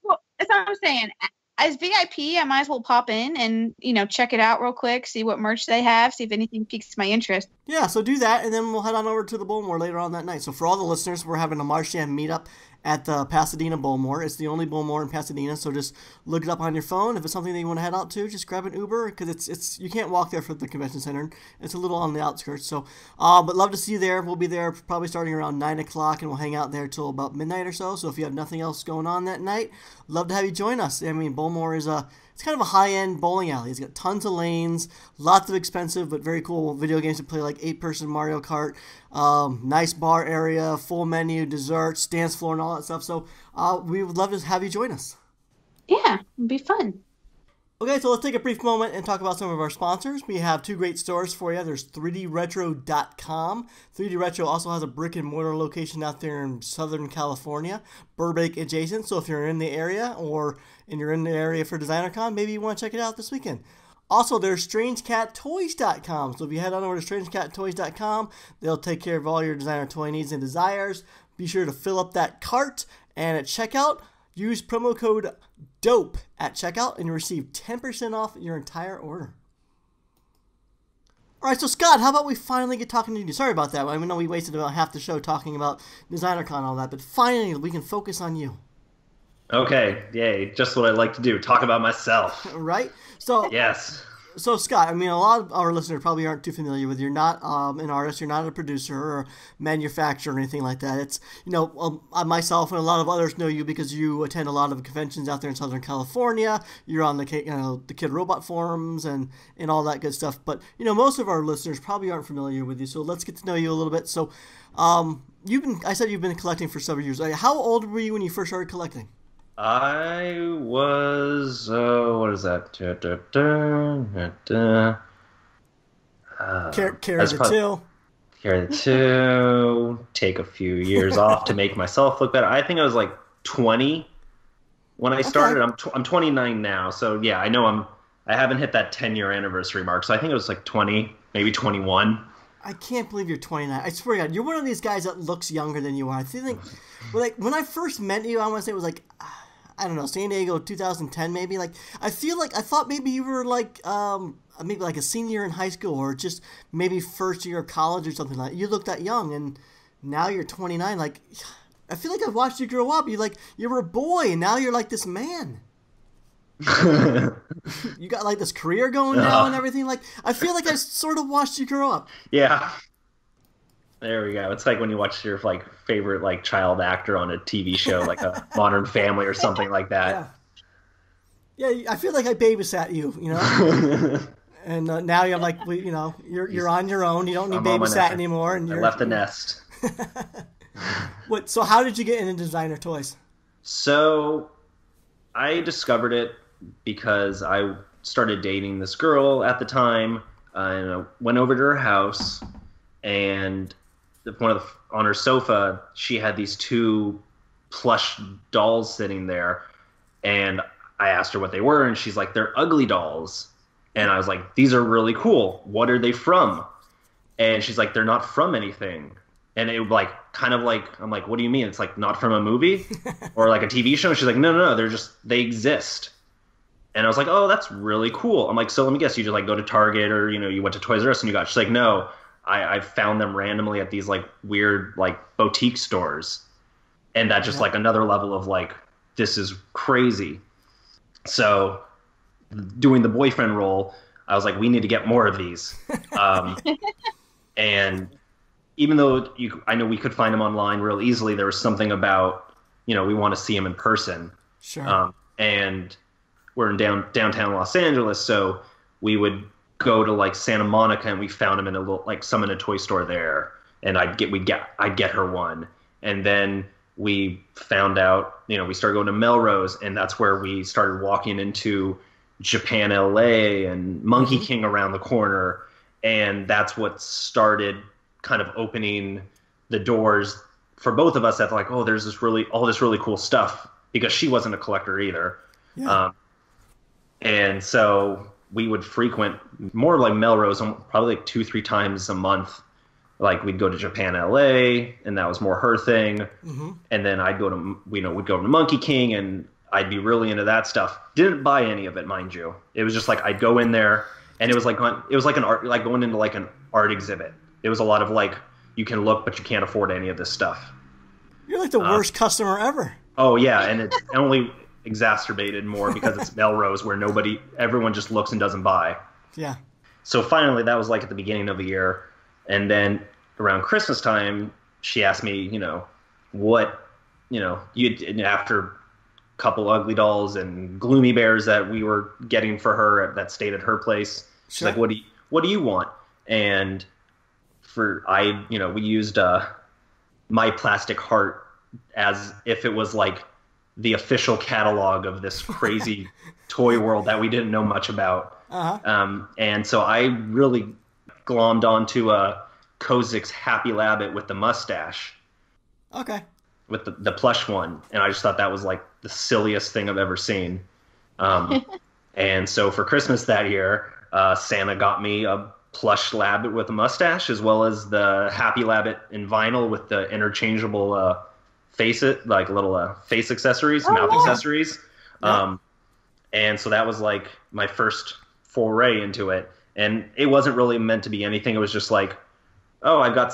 Well, that's what I'm saying. as VIP, I might as well pop in and, check it out real quick, see what merch they have, see if anything piques my interest. Yeah, so do that, and then we'll head on over to the BOWLMOR later on that night. So for all the listeners, we're having a Marsham meetup at the Pasadena BOWLMOR. It's the only BOWLMOR in Pasadena, so just look it up on your phone. If it's something that you want to head out to, just grab an Uber, because it's you can't walk there from the convention center. It's a little on the outskirts. So, but love to see you there. We'll be there probably starting around 9 o'clock, and we'll hang out there till about midnight or so. So if you have nothing else going on that night, love to have you join us. I mean, BOWLMOR is it's kind of a high-end bowling alley. It's got tons of lanes, lots of expensive but very cool video games to play, like 8-person Mario Kart, nice bar area, full menu, desserts, dance floor, and all that stuff. So we would love to have you join us. Yeah, it'd be fun. Okay, so let's take a brief moment and talk about some of our sponsors. We have 2 great stores for you. There's 3dretro.com. 3D Retro also has a brick-and-mortar location out there in Southern California, Burbank adjacent. So if you're in the area and you're in the area for DesignerCon, maybe you want to check it out this weekend. Also, there's StrangeCatToys.com. So if you head on over to StrangeCatToys.com, they'll take care of all your designer toy needs and desires. Be sure to fill up that cart, and at checkout, use promo code DOPE at checkout, and you receive 10% off your entire order. All right, so Scott, how about we finally get talking to you? Sorry about that. I know we wasted about half the show talking about DesignerCon and all that, but finally we can focus on you. Okay, yay, just what I like to do, talk about myself. Right? So yes. So Scott, I mean, a lot of our listeners probably aren't too familiar with you. You're not an artist, you're not a producer or manufacturer or anything like that. It's, myself and a lot of others know you because you attend a lot of conventions out there in Southern California. You're on the Kid Robot forums and all that good stuff. But, most of our listeners probably aren't familiar with you. So let's get to know you a little bit. So I said you've been collecting for several years. How old were you when you first started collecting? I was, what is that? Carry the 2. Take a few years off to make myself look better. I think I was like 20 when I started. I'm 29 now, so yeah, I know I haven't hit that 10-year anniversary mark. So I think it was like 20, maybe 21. I can't believe you're 29. I swear to God, you're one of these guys that looks younger than you are. I think, when I first met you, I want to say it was like, I don't know, San Diego 2010 maybe. Like, I thought maybe you were like, maybe like a senior in high school or just maybe first year of college or something like that. You look that young, and now you're 29. Like, I feel like I've watched you grow up. You were a boy, and now you're like this man. You got like this career going now and everything. Like, I feel like I sort of watched you grow up. Yeah. There we go. It's like when you watch your favorite child actor on a TV show, like a Modern Family or something like that. Yeah, I feel like I babysat you, and now you're like, you're on your own. You don't need babysat anymore. And I left the nest. So how did you get into designer toys? So I discovered it because I started dating this girl at the time, and I went over to her house, and on her sofa, she had these 2 plush dolls sitting there, and I asked her what they were, and she's like, they're ugly dolls. And I was like, these are really cool. What are they from? And she's like, they're not from anything. And it I'm like, what do you mean? It's like not from a movie or like a TV show? And she's like, no, they exist. And I was like, oh, that's really cool. I'm like, so let me guess, you just go to Target or, you went to Toys R Us and you got, she's like, no, I found them randomly at these weird boutique stores. And that just another level of this is crazy. So doing the boyfriend role, I was like, we need to get more of these. And even though I know we could find them online real easily, there was something about, we want to see them in person. Sure. And we're in downtown Los Angeles, so we would go to Santa Monica, and we found them in some in a toy store there, and I'd get her one. And then we found out, we started going to Melrose, and that's where we started walking into Japan LA and Monkey King around the corner, and that's what started kind of opening the doors for both of us. That's there's all this really cool stuff, because she wasn't a collector either. Yeah. And so we would frequent more Melrose, probably 2-3 times a month. We'd go to Japan LA, and that was more her thing. And then we'd go to Monkey King, and I'd be really into that stuff. Didn't buy any of it, mind you. It was just like I'd go in there, and it was like an art, like going into like an art exhibit. It was a lot of like, you can look, but you can't afford any of this stuff. You're like the worst customer ever. Oh yeah, and it's only exacerbated more because it's Melrose, where everyone just looks and doesn't buy. Yeah. So finally, that was like at the beginning of the year, and then around Christmas time, she asked me, after a couple Ugly Dolls and Gloomy Bears that we were getting for her that stayed at her place. She's like, what do you want? And we used My Plastic Heart as if it was like the official catalog of this crazy toy world that we didn't know much about. Uh-huh. And so I really glommed onto Kozik's Happy Labbit with the mustache. Okay. With the plush one. And I just thought that was like the silliest thing I've ever seen. And so for Christmas that year, Santa got me a plush Labbit with a mustache, as well as the Happy Labbit in vinyl with the interchangeable face accessories, mouth accessories. Yeah. And so that was like my first foray into it. And it wasn't really meant to be anything. It was just like, oh, I've got,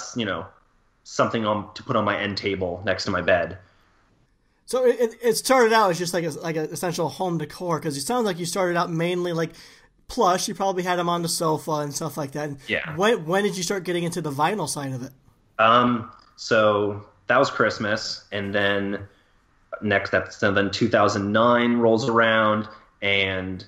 something to put on my end table next to my bed. So it started out as just like an essential home decor, because it sounds like you started out mainly like plush. You probably had them on the sofa and stuff like that. Yeah. When did you start getting into the vinyl side of it? So that was Christmas, and then then 2009 rolls around, and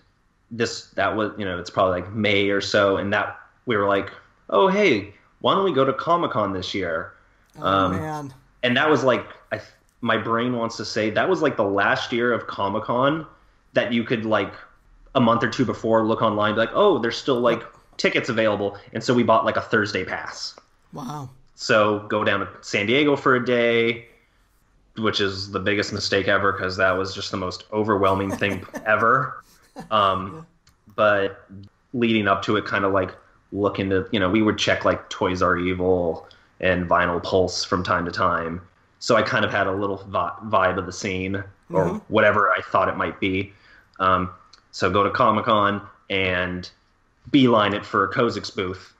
that was it's probably like May or so, and that we were like, oh hey, why don't we go to Comic-Con this year? Oh man! And that was like my brain wants to say that was like the last year of Comic-Con that you could like a month or two before look online, be like, oh, there's still like tickets available, and so we bought like a Thursday pass. Wow. So go down to San Diego for a day, which is the biggest mistake ever because that was just the most overwhelming thing ever. But leading up to it, kind of like look into, we would check like Toys R Evil and Vinyl Pulse from time to time. So I kind of had a little vibe of the scene or whatever I thought it might be. So go to Comic-Con and beeline it for Kozik's booth.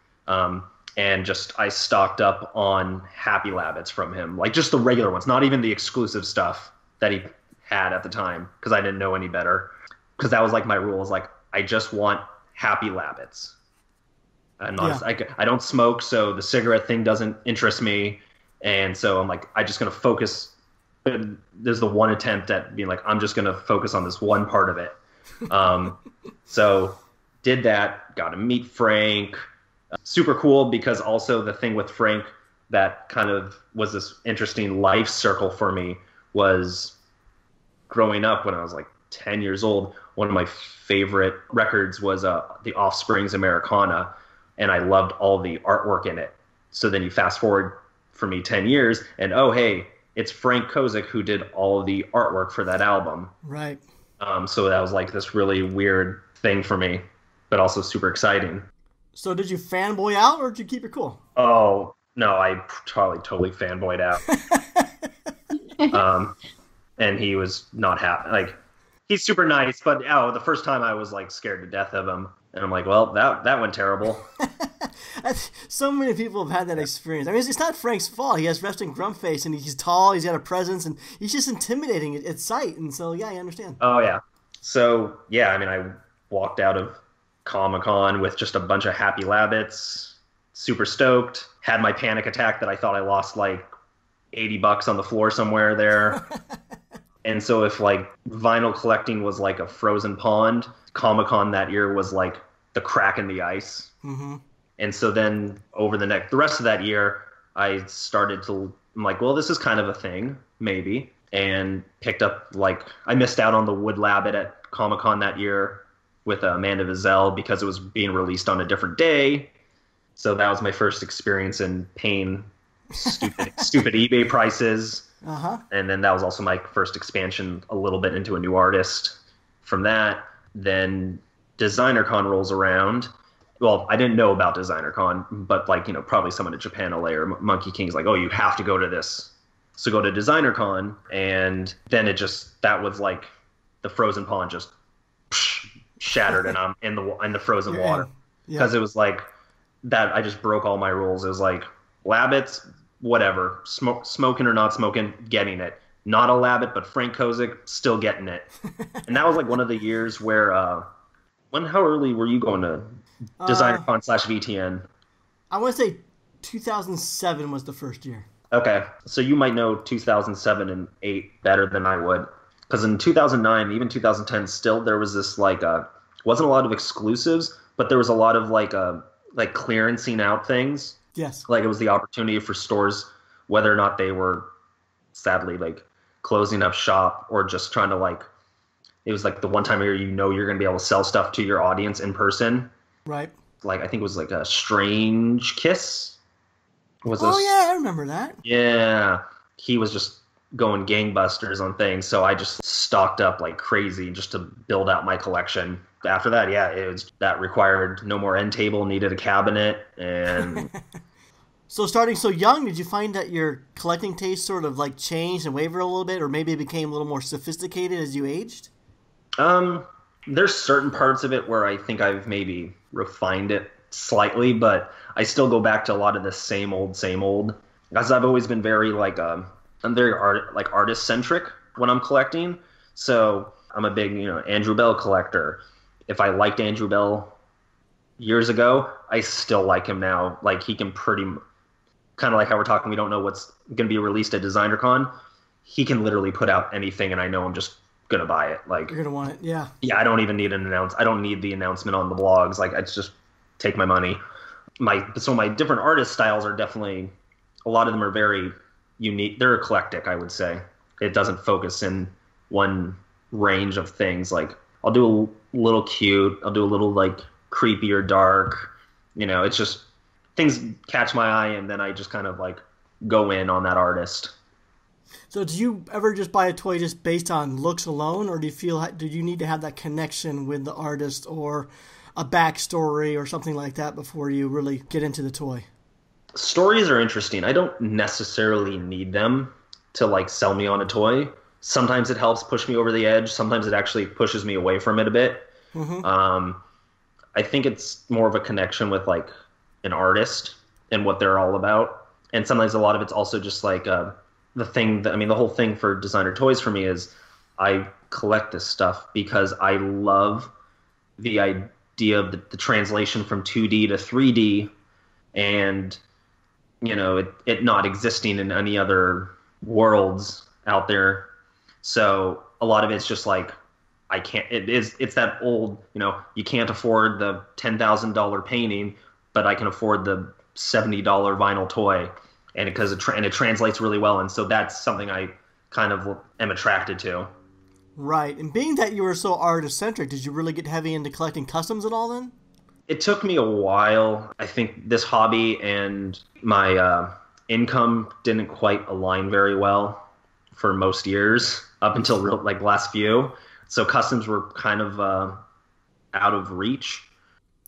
And I stocked up on Happy Labbits from him, like just the regular ones, not even the exclusive stuff that he had at the time, because I didn't know any better. Because that was like my rule, is like, I just want Happy Labbits. I don't smoke, so the cigarette thing doesn't interest me. And so I'm like, I'm just going to focus. There's the one attempt at being like, I'm just going to focus on this one part of it. So did that, got to meet Frank. Super cool, because also the thing with Frank that kind of was this interesting life circle for me was growing up when I was like 10 years old. One of my favorite records was The Offspring's Americana, and I loved all the artwork in it. So then you fast forward for me 10 years, and oh, hey, it's Frank Kozik who did all of the artwork for that album. Right. So that was like this really weird thing for me, but also super exciting. So did you fanboy out, or did you keep it cool? Oh, no, I probably totally fanboyed out. And he was not happy. Like, he's super nice, but the first time I was like scared to death of him. And I'm like, well, that went terrible. So many people have had that experience. I mean, it's not Frank's fault. He has resting grump face, and he's tall, he's got a presence, and he's just intimidating at sight. And so, yeah, I understand. Oh, yeah. So, yeah, I mean, I walked out of Comic-Con with just a bunch of Happy Labbits, super stoked, had my panic attack that I thought I lost like $80 on the floor somewhere there. And so if like vinyl collecting was like a frozen pond, Comic-Con that year was like the crack in the ice. Mm-hmm. And so then over the rest of that year, I'm like, well, this is kind of a thing, maybe. And picked up, like, I missed out on the Wood Labbit at Comic-Con that year with Amanda Vizelle because it was being released on a different day. So that was my first experience in paying stupid eBay prices. Uh-huh. And then that was also my first expansion a little bit into a new artist. From that, then DesignerCon rolls around. Well, I didn't know about DesignerCon, but like, probably someone at Japan LA or Monkey King's like, oh, you have to go to this. So go to DesignerCon, and then that was like the frozen pond just shattered, and I'm in the frozen water because it was like that. I just broke all my rules. It was like Labbits, whatever, smoking or not smoking, getting it. Not a Labbit, but Frank Kozik, still getting it. And that was like one of the years where, how early were you going to DesignerCon/VTN? I want to say 2007 was the first year. Okay, so you might know 2007 and 8 better than I would. Because in 2009, even 2010, still there was this wasn't a lot of exclusives, but there was a lot of like clearancing out things. Yes. Like it was the opportunity for stores, whether or not they were sadly like closing up shop or just trying to it was like the one time a year you're going to be able to sell stuff to your audience in person. Right. Like I think it was like a Strange Kiss. Yeah, I remember that. Yeah. He was just going gangbusters on things, so I just stocked up like crazy just to build out my collection. After that, that required no more end table, needed a cabinet, and So starting so young, did you find that your collecting taste sort of like changed and wavered a little bit, or maybe it became a little more sophisticated as you aged? There's certain parts of it where I think I've maybe refined it slightly, but I still go back to a lot of the same old, because I've always been very I'm very artist centric when I'm collecting. So I'm a big, Andrew Bell collector. If I liked Andrew Bell years ago, I still like him now. Like he can kind of like how we're talking, we don't know what's going to be released at DesignerCon. He can literally put out anything and I know I'm just going to buy it. Like you're going to want it. Yeah. Yeah. I don't even need I don't need the announcement on the blogs. Like it's just take my money. My different artist styles are definitely, a lot of them are very unique. They're eclectic, I would say. It doesn't focus in one range of things. Like I'll do a little cute, I'll do a little like creepy or dark. It's just things catch my eye and then I just kind of like go in on that artist. So do you ever just buy a toy just based on looks alone, or do you need to have that connection with the artist or a backstory or something like that before you really get into the toy? Stories are interesting. I don't necessarily need them to like sell me on a toy. Sometimes it helps push me over the edge. Sometimes it actually pushes me away from it a bit. Mm-hmm. I think it's more of a connection with like an artist and what they're all about. And sometimes a lot of it's also just like the whole thing for designer toys for me is I collect this stuff because I love the idea of the translation from 2D to 3D and it not existing in any other worlds out there. So a lot of it's just like, it's that old, you can't afford the $10,000 painting, but I can afford the $70 vinyl toy. And because it translates really well. And so that's something I kind of am attracted to. Right. And being that you were so artist-centric, did you really get heavy into collecting customs at all then? It took me a while. I think this hobby and my income didn't quite align very well for most years up until last few. So customs were kind of out of reach.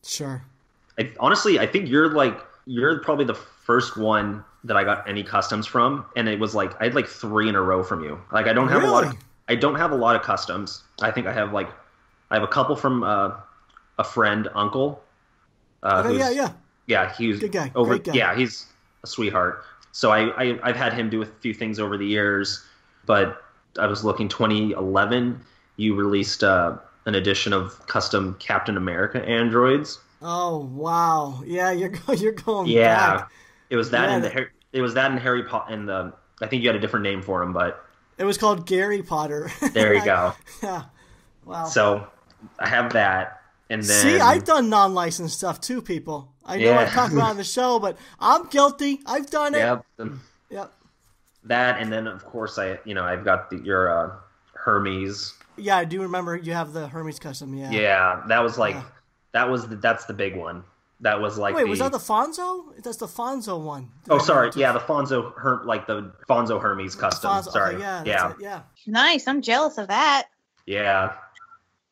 Sure. Honestly, I think you're probably the first one that I got any customs from, and it was I had 3 in a row from you. Like I don't have I don't have a lot of customs. I think I have a couple from a friend, Uncle. Yeah, he's good guy. Great guy. Yeah, he's a sweetheart. So I've had him do a few things over the years, but I was looking 2011. You released an edition of custom Captain America androids. Oh wow! Yeah, you're going. Yeah, back. It was that it was that in Harry Potter, and I think you had a different name for him, but it was called Gary Potter. There you go. Yeah. Wow. So I have that, and then see, I've done non-licensed stuff too, people. I know I talk about it on the show, but I'm guilty. I've done it. Yep. Yep. That, and then of course I've got your Hermes. Yeah, I do remember you have the Hermes custom. Yeah. Yeah, that was that's the big one. That was Wait, was that the Fonzo? That's the Fonzo one. Sorry. Yeah, the Fonzo the Fonzo Hermes custom. Sorry. Okay, yeah. Yeah. Nice. I'm jealous of that. Yeah.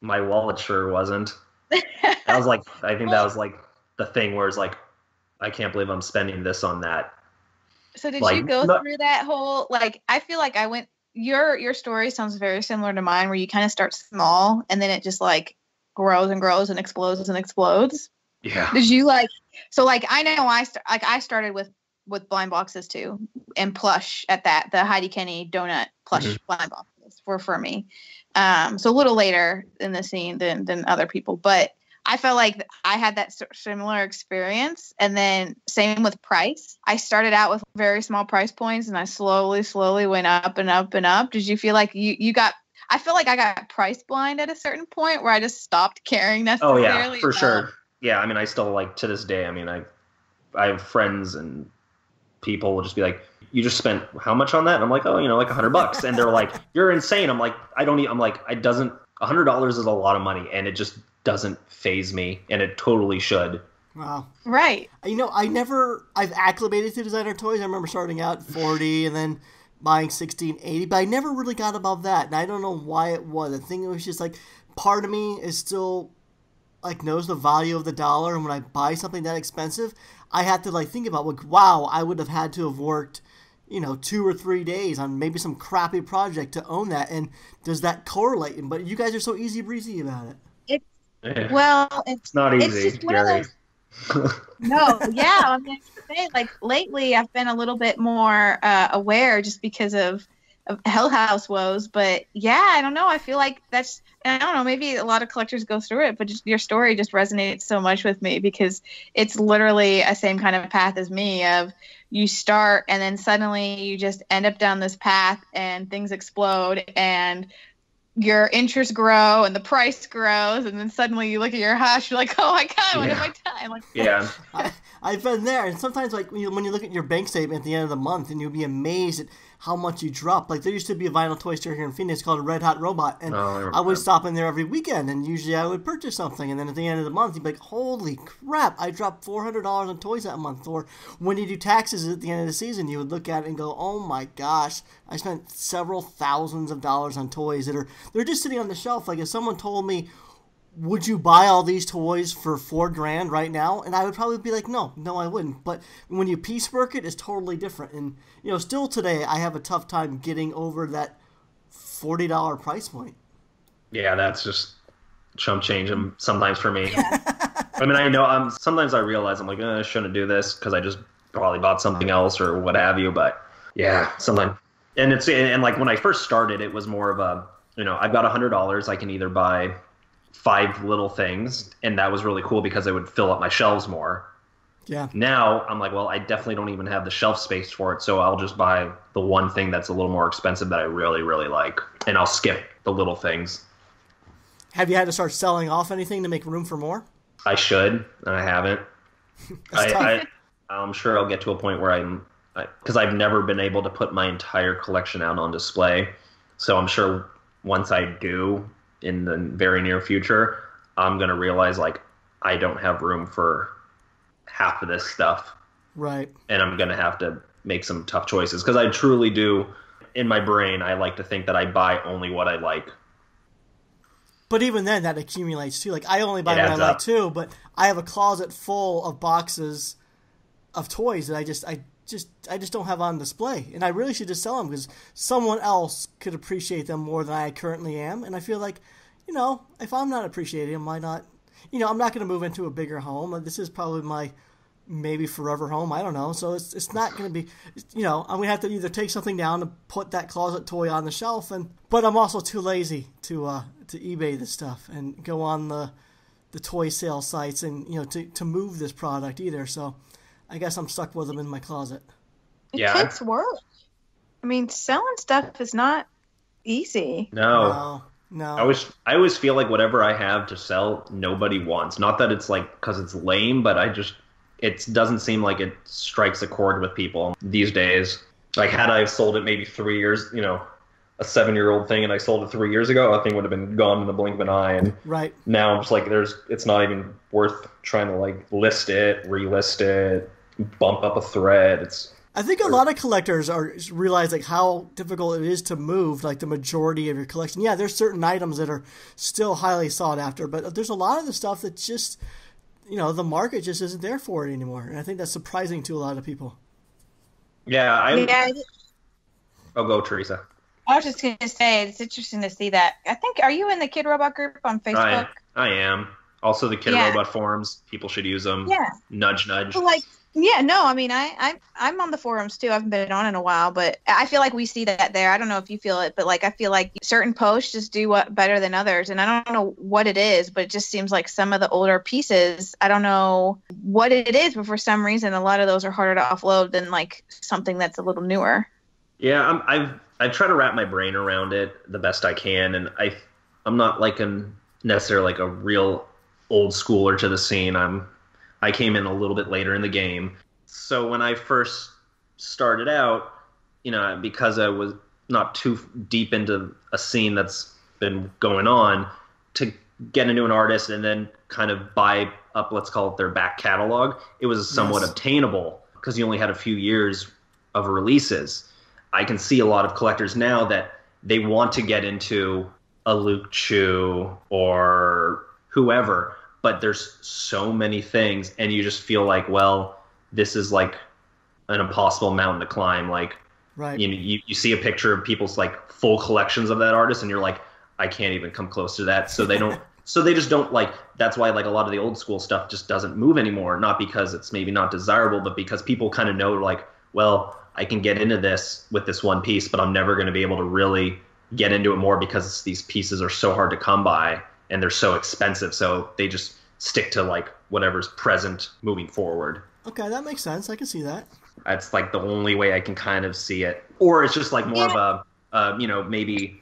My wallet sure wasn't. That was I think that was the thing where it's I can't believe I'm spending this on that. So did you go through that whole I feel like I went your story sounds very similar to mine, where you kind of start small and then it just like grows and grows and explodes and explodes. Yeah. Did you I know I started with blind boxes too, and plush at that, the Heidi Kenny donut plush blind boxes were for me. So a little later in the scene than other people, but I felt like I had that similar experience. And then same with price. I started out with very small price points and I slowly went up and up and up. Did you feel like I feel like I got price blind at a certain point where I just stopped caring necessarily? Oh yeah, for sure. Yeah. I mean, I still like to this day. I mean, I have friends and people will just be like, you just spent how much on that? And I'm like, oh, like $100. And they're like, you're insane. I'm like, $100 is a lot of money. And it just doesn't phase me, and it totally should. Wow. Right. I've acclimated to designer toys. I remember starting out 40 and then buying 1680, but I never really got above that. And I don't know why it was. I think it was just like part of me is still like knows the value of the dollar, and when I buy something that expensive, I have to like think about like, wow, I would have had to have worked 2 or 3 days on maybe some crappy project to own that. And does that correlate? But you guys are so easy breezy about it. It's not easy, it's just one of those. No, yeah. I mean, like lately, I've been a little bit more aware just because of Hell House woes. But yeah, I don't know. I feel like I don't know. Maybe a lot of collectors go through it, but just your story just resonates so much with me because it's literally a same kind of path as me. Of you start and then suddenly you just end up down this path and things explode and your interests grow and the price grows, and then suddenly you look at your house, you're like, oh my god, what have I done? Like, yeah. I've been there, and sometimes like when you look at your bank statement at the end of the month, and you'll be amazed at how much you drop. Like there used to be a vinyl toy store here in Phoenix called a Red Hot Robot, and I would stop in there every weekend, and usually I would purchase something, and then at the end of the month, you'd be like, holy crap, I dropped $400 on toys that month. Or when you do taxes at the end of the season, you would look at it and go, oh my gosh, I spent several thousands of dollars on toys that they're just sitting on the shelf. Like if someone told me, would you buy all these toys for $4,000 right now? And I would probably be like, no, I wouldn't. But when you piecework it, it's totally different. And, still today, I have a tough time getting over that $40 price point. Yeah, that's just chump change sometimes for me. I mean, I know sometimes I realize I'm like, I shouldn't do this because I just probably bought something else or what have you. But yeah, sometimes. And like when I first started, it was more of a, I've got $100. I can either buy 5 little things, and that was really cool because it would fill up my shelves more. Yeah. Now I'm like, well, I definitely don't even have the shelf space for it, so I'll just buy the one thing that's a little more expensive that I really, really like, and I'll skip the little things. Have you had to start selling off anything to make room for more? I should, and I haven't. I'm sure I'll get to a point where because I've never been able to put my entire collection out on display, so I'm sure once I do, in the very near future, I'm going to realize, like, I don't have room for half of this stuff. Right. And I'm going to have to make some tough choices. Because I truly do, in my brain, I like to think that I buy only what I like. But even then, that accumulates, too. Like, I only buy what I like, too. But I have a closet full of boxes of toys that I just don't have on display. And I really should just sell them because someone else could appreciate them more than I currently am. And I feel like, if I'm not appreciating them, why not? I'm not going to move into a bigger home. This is probably my maybe forever home. I don't know. So it's not going to be, I'm going to have to either take something down and put that closet toy on the shelf. But I'm also too lazy to eBay this stuff and go on the toy sale sites and, to move this product either. So I guess I'm stuck with them in my closet. It takes work. I mean, selling stuff is not easy. No. I always feel like whatever I have to sell, nobody wants. Not that it's like because it's lame, but it doesn't seem like it strikes a chord with people these days. Like had I sold it maybe 3 years, a 7-year-old thing, and I sold it 3 years ago, I think would have been gone in the blink of an eye. And now I'm just like, it's not even worth trying to like list it, relist it, bump up a thread. I think a lot of collectors realize like how difficult it is to move like the majority of your collection. Yeah, there's certain items that are still highly sought after, but there's a lot of the stuff that just, the market just isn't there for it anymore. And I think that's surprising to a lot of people. Yeah, Oh, go, Theresa. I was just going to say, it's interesting to see that. I think, are you in the Kid Robot group on Facebook? I am. Also, the Kid Robot forums. People should use them. Yeah. Nudge, nudge. Well, like, yeah, no, I mean, I'm on the forums too. I haven't been on in a while, but I feel like we see that there. I don't know if you feel it, but like I feel like certain posts just do better than others, and I don't know what it is, but it just seems like some of the older pieces, I don't know what it is, but for some reason, a lot of those are harder to offload than like something that's a little newer. Yeah, I've tried to wrap my brain around it the best I can, and I'm not like necessarily like a real old schooler to the scene. I came in a little bit later in the game. So when I first started out, because I was not too deep into a scene that's been going on, to get into an artist and then kind of buy up, let's call it their back catalog, it was somewhat obtainable because you only had a few years of releases. I can see a lot of collectors now that they want to get into a Luke Chu or whoever, but there's so many things, and you just feel like, well, this is like an impossible mountain to climb. Like, right. you see a picture of people's like full collections of that artist, and you're like, I can't even come close to that. So they don't. So they just don't like. That's why like a lot of the old school stuff just doesn't move anymore. Not because it's maybe not desirable, but because people kind of know like, well, I can get into this with this one piece, but I'm never going to be able to really get into it more because these pieces are so hard to come by. And they're so expensive, so they just stick to like whatever's present moving forward. Okay, that makes sense. I can see that. That's like the only way I can kind of see it. Or it's just like more of a, maybe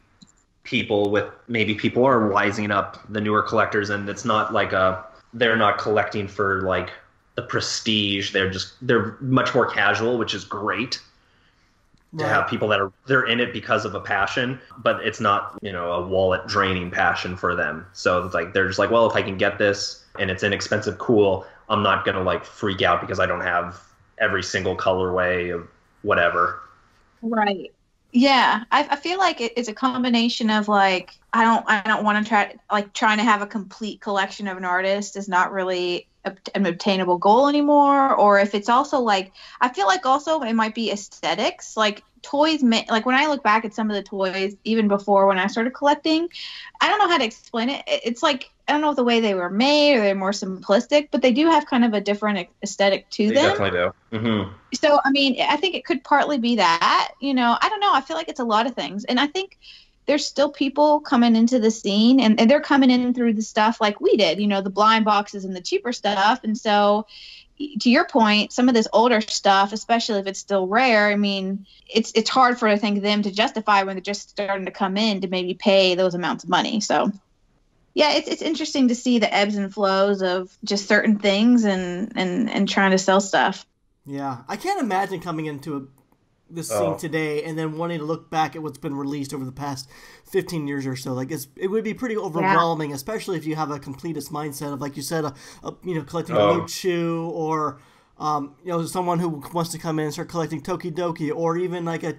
people are wising up, the newer collectors, and it's not like they're not collecting for like the prestige. They're much more casual, which is great. To have people they're in it because of a passion, but it's not, a wallet draining passion for them. So it's like, they're just like, well, if I can get this and it's inexpensive, cool. I'm not going to like freak out because I don't have every single colorway of whatever. Right. Yeah. I feel like it's a combination of like, I don't want to trying to have a complete collection of an artist is not really an obtainable goal anymore. Or if it's also like, I feel like also it might be aesthetics, like toys, like when I look back at some of the toys, even before when I started collecting, I don't know how to explain it. It's like, I don't know if the way they were made or they're more simplistic, but they do have kind of a different aesthetic to them. They definitely do. Mm-hmm. So, I mean, I think it could partly be that, I don't know. I feel like it's a lot of things. And I think there's still people coming into the scene and they're coming in through the stuff like we did, the blind boxes and the cheaper stuff. And so to your point, some of this older stuff, especially if it's still rare, I mean, it's hard for, I think, them to justify when they're just starting to come in to maybe pay those amounts of money. So yeah, it's interesting to see the ebbs and flows of just certain things and trying to sell stuff. Yeah. I can't imagine coming into this scene today and then wanting to look back at what's been released over the past 15 years or so. Like it would be pretty overwhelming, especially if you have a completist mindset of, like you said, collecting a Luke Chu or someone who wants to come in and start collecting Tokidoki or even like a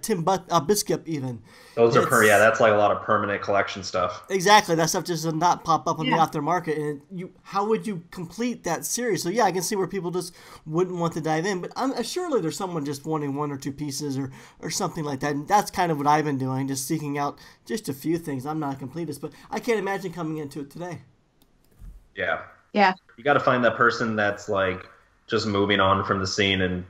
Biscuit even. Those are that's like a lot of permanent collection stuff. Exactly, that stuff just does not pop up on the aftermarket. And how would you complete that series? So yeah, I can see where people just wouldn't want to dive in, but surely there's someone just wanting one or two pieces or something like that. And that's kind of what I've been doing, just seeking out just a few things. I'm not a completist, but I can't imagine coming into it today. Yeah. Yeah. You got to find that person that's like just moving on from the scene and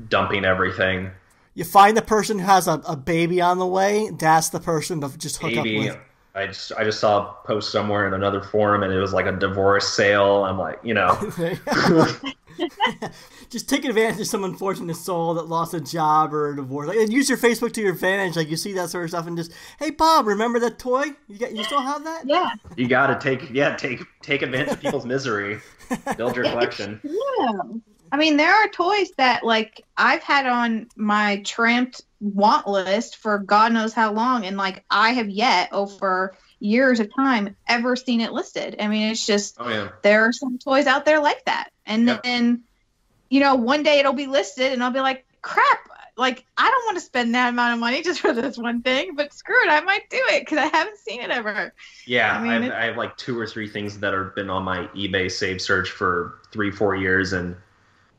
dumping everything. You find the person who has a baby on the way. That's the person to just hook up with. I just saw a post somewhere in another forum, and it was like a divorce sale. I'm like, just take advantage of some unfortunate soul that lost a job or a divorce. And use your Facebook to your advantage. Like you see that sort of stuff, and just, hey, Bob, remember that toy? You still have that? Yeah. You got to take advantage of people's misery. Build your collection. Yeah. I mean, there are toys that like I've had on my tramped want list for God knows how long, and like I have yet over years of time ever seen it listed. I mean, it's just there are some toys out there like that, and then one day it'll be listed, and I'll be like, crap. Like, I don't want to spend that amount of money just for this one thing, but screw it, I might do it because I haven't seen it ever. Yeah, I have like 2 or 3 things that have been on my eBay save search for 3-4 years, and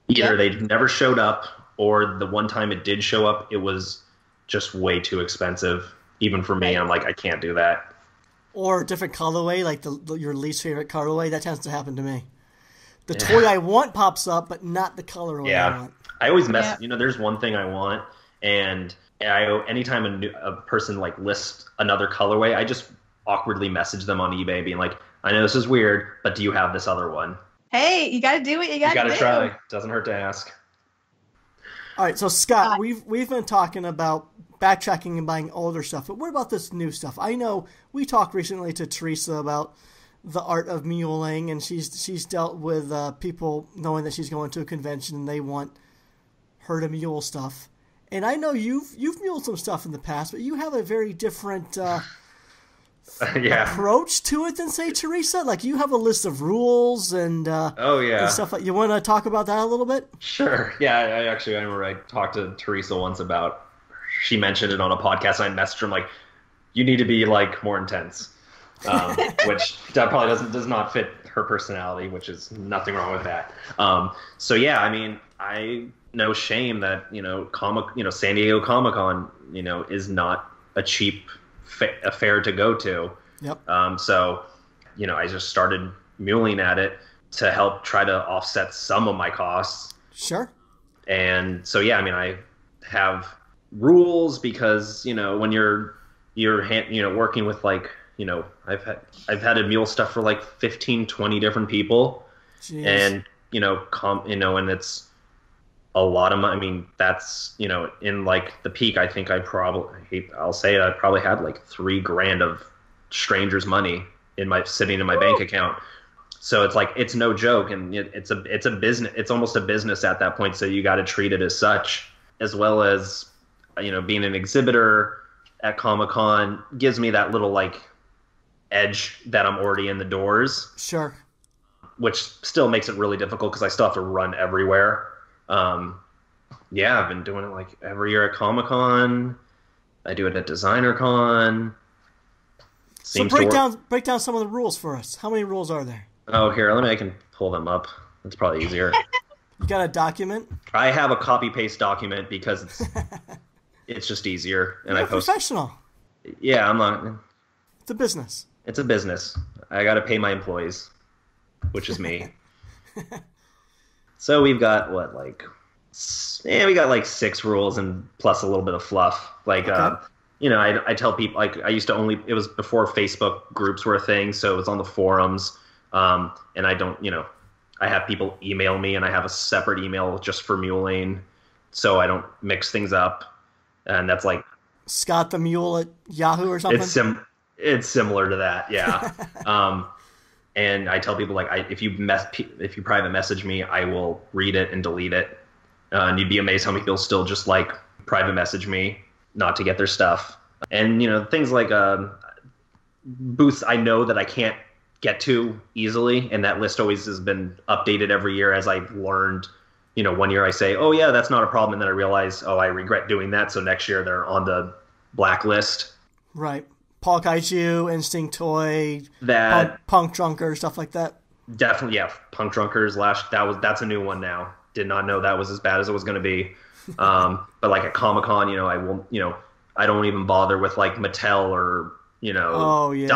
either they never showed up, or the one time it did show up, it was just way too expensive. even for me, I'm like, I can't do that. Or a different colorway, like your least favorite colorway. That tends to happen to me. The toy I want pops up, but not the colorway I want. I always mess. You know, there's one thing I want, and anytime a person like lists another colorway, I just awkwardly message them on eBay, being like, I know this is weird, but do you have this other one? Hey, you got to do what you got to do. You got to try. Doesn't hurt to ask. All right, so Scott, we've been talking about backtracking and buying older stuff, but what about this new stuff? I know we talked recently to Theresa about the art of muling, and she's dealt with people knowing that she's going to a convention and they want her to mule stuff. And I know you've muled some stuff in the past, but you have a very different approach to it than, say, Theresa. Like, you have a list of rules and and stuff. You want to talk about that a little bit? Sure. Yeah, I remember I talked to Theresa once about. She mentioned it on a podcast, and I messaged her, like, you need to be like more intense, which that probably does not fit her personality, which is nothing wrong with that. So yeah, I mean, I no shame that San Diego Comic-Con is not a cheap affair to go to. Yep. So I just started muling at it to help try to offset some of my costs. Sure. And so yeah, I mean, I have rules because when you're working with like I've had to mule stuff for like 15-20 different people. Jeez. And and it's a lot of money. I mean, that's in like the peak, I think I'll say I probably had like $3,000 of strangers' money sitting in my bank account. So it's like, it's no joke, and it's a business. It's almost a business at that point. So you got to treat it as such, as well as being an exhibitor at Comic-Con gives me that little like edge that I'm already in the doors. Sure. Which still makes it really difficult because I still have to run everywhere. Yeah, I've been doing it like every year at Comic-Con. I do it at DesignerCon. So break down some of the rules for us. How many rules are there? Oh, here, I can pull them up. It's probably easier. You got a document? I have a copy-paste document because it's just easier. And You're professional. Yeah, I'm not. It's a business. It's a business. I got to pay my employees, which is me. So we've got we got like 6 rules and plus a little bit of fluff. Like, okay. I tell people, like, I used to it was before Facebook groups were a thing, so it was on the forums. And I don't, I have people email me, and I have a separate email just for muling, so I don't mix things up. And that's like Scott the Mule at Yahoo or something. It's similar to that, yeah. And I tell people, like, if you private message me, I will read it and delete it. And you'd be amazed how many people still just like private message me not to get their stuff. And things like booths I know that I can't get to easily, and that list always has been updated every year as I've learned. One year I say, oh yeah, that's not a problem, and then I realize, oh, I regret doing that, so next year they're on the blacklist. Right. Paul Kaiju, Instinct Toy, Punk Drunker, stuff like that. Definitely, yeah. Punk Drunkers that's a new one now. Did not know that was as bad as it was going to be. But like at Comic-Con, I will, I don't even bother with like Mattel or oh, yeah.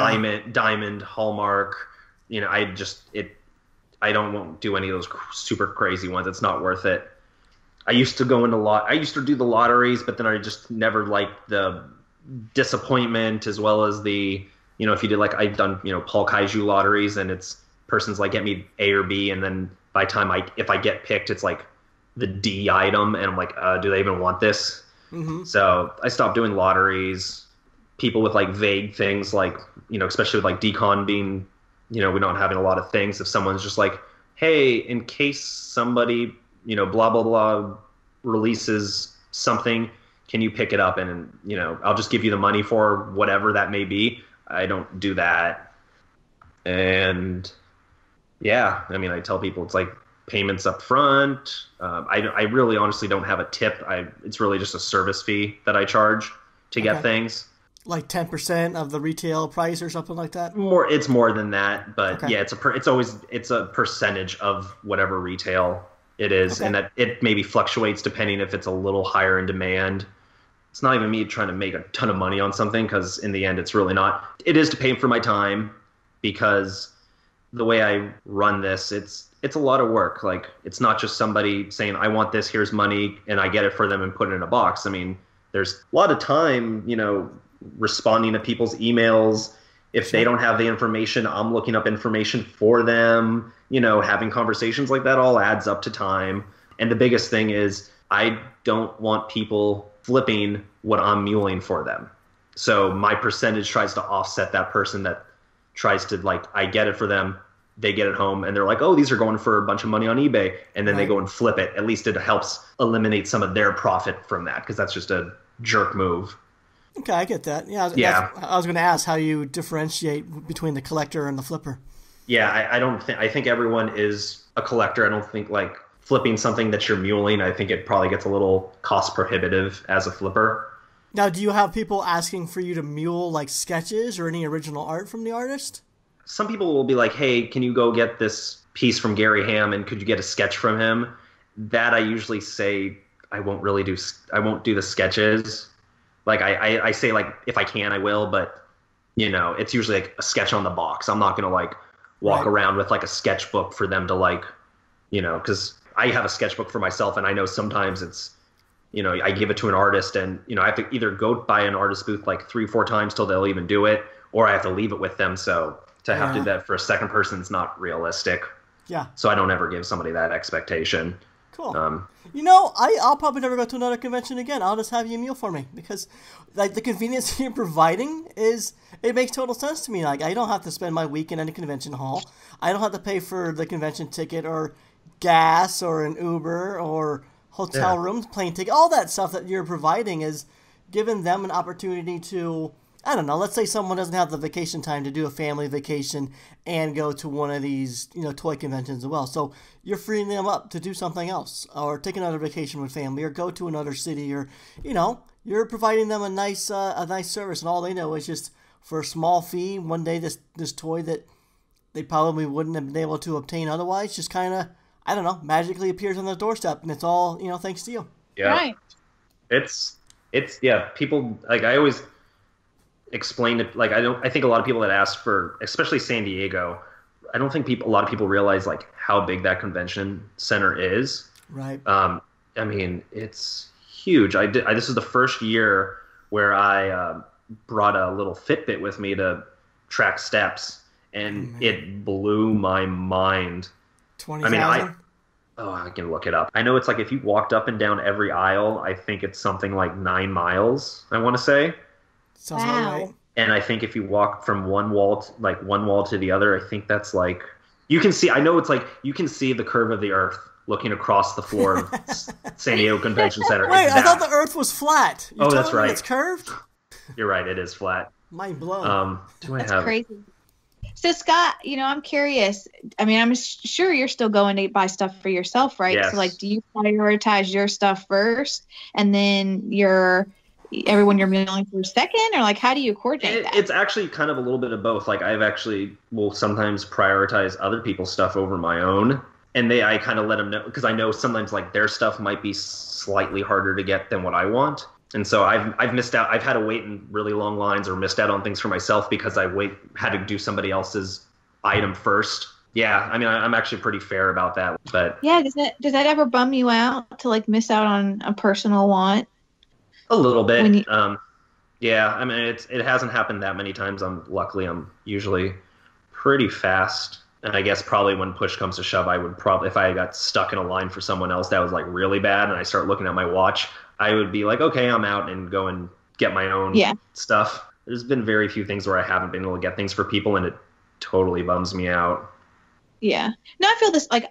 Diamond, Hallmark. I won't do any of those super crazy ones. It's not worth it. I used to do the lotteries, but then I just never liked the disappointment, as well as the, if you did, like, I've done, Paul Kaiju lotteries, and it's persons like get me A or B, and then by the time if I get picked, it's like the D item, and I'm like, do they even want this? Mm-hmm. So I stopped doing lotteries. People with like vague things, like, especially with like Decon being, we don't having a lot of things. If someone's just like, hey, in case somebody, blah, blah, blah, releases something, can you pick it up? And, I'll just give you the money for whatever that may be. I don't do that. And yeah, I mean, I tell people it's like payments up front. I really honestly don't have a tip. It's really just a service fee that I charge to get things. Like 10% of the retail price or something like that? It's more than that, but yeah, it's a percentage of whatever retail it is, and that it maybe fluctuates depending if it's a little higher in demand. it's not even me trying to make a ton of money on something, because in the end it's really not. It is to pay for my time, because the way I run this, it's a lot of work. Like, it's not just somebody saying, I want this, here's money, and I get it for them and put it in a box. I mean, there's a lot of time, you know, responding to people's emails. If they don't have the information, I'm looking up information for them. You know, having conversations like that all adds up to time. And the biggest thing is, I don't want people flipping what I'm muling for them. So my percentage tries to offset that person that tries to, like, I get it for them, they get it home, and they're like, oh, these are going for a bunch of money on eBay, and then they go and flip it. At least it helps eliminate some of their profit from that, because that's just a jerk move. Okay, I get that. Yeah, I was going to ask how you differentiate between the collector and the flipper. Yeah, I think everyone is a collector. I don't think, like, flipping something that you're muling, I think it probably gets a little cost prohibitive as a flipper. Now, do you have people asking for you to mule, like, sketches or any original art from the artist? Some people will be like, hey, can you go get this piece from Gary Ham, and could you get a sketch from him? That I usually say I won't do the sketches. Like, I say, like, if I can, I will, but, you know, it's usually like a sketch on the box. I'm not going to, like, walk around with, like, a sketchbook for them to, like, you know, because I have a sketchbook for myself, and I know sometimes it's, you know, I give it to an artist, and, you know, I have to either go by an artist booth like 3-4 times till they'll even do it, or I have to leave it with them. So to have to do that for a second person is not realistic. Yeah. So I don't ever give somebody that expectation. Cool. You know, I'll probably never go to another convention again. I'll just have you mule for me, because, like, the convenience you're providing it makes total sense to me. Like, I don't have to spend my weekend in a convention hall. I don't have to pay for the convention ticket or gas or an Uber or hotel rooms, plane ticket. All that stuff that you're providing is giving them an opportunity to, I don't know, let's say someone doesn't have the vacation time to do a family vacation and go to one of these, you know, toy conventions as well. So you're freeing them up to do something else, or take another vacation with family, or go to another city, or, you know, you're providing them a nice service, and all they know is just for a small fee, one day this toy that they probably wouldn't have been able to obtain otherwise just kind of, I don't know, magically appears on the doorstep, and it's all, you know, thanks to you. Yeah. Right. It's people, like, I always explain it, like, I think a lot of people that ask for, especially San Diego, I don't think a lot of people realize, like, how big that convention center is. Right. I mean, it's huge. This is the first year where I brought a little Fitbit with me to track steps, and it blew my mind. 20,000? I can look it up. I know it's like, if you walked up and down every aisle, I think it's something like 9 miles, I want to say. Sounds about right. And I think if you walk from one wall to the other, I think that's like, you can see, I know it's like, you can see the curve of the earth looking across the floor of San Diego Convention Center. Wait, I thought the earth was flat. You're that's right. It's curved? You're right, it is flat. Mind blown. That's crazy. So, Scott, you know, I'm curious. I mean, I'm sure you're still going to buy stuff for yourself, right? Yes. So, like, do you prioritize your stuff first, and then everyone you're mailing for second, or, like, how do you coordinate that? It's actually kind of a little bit of both. Like, I've actually will sometimes prioritize other people's stuff over my own, and I kind of let them know, because I know sometimes, like, their stuff might be slightly harder to get than what I want. And so I've missed out. I've had to wait in really long lines, or missed out on things for myself because I had to do somebody else's item first. Yeah, I mean, I'm actually pretty fair about that. But yeah, does that ever bum you out to, like, miss out on a personal want? A little bit. Yeah, I mean, it hasn't happened that many times. Luckily I'm usually pretty fast. And I guess probably when push comes to shove, I would probably, if I got stuck in a line for someone else that was, like, really bad, and I start looking at my watch, I would be like, okay, I'm out, and go and get my own stuff. There's been very few things where I haven't been able to get things for people, and it totally bums me out. Yeah. No, I feel this, like,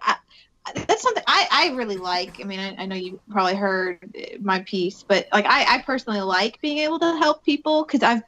that's something I really like. I mean, I know you probably heard my piece, but, like, I personally like being able to help people, because I've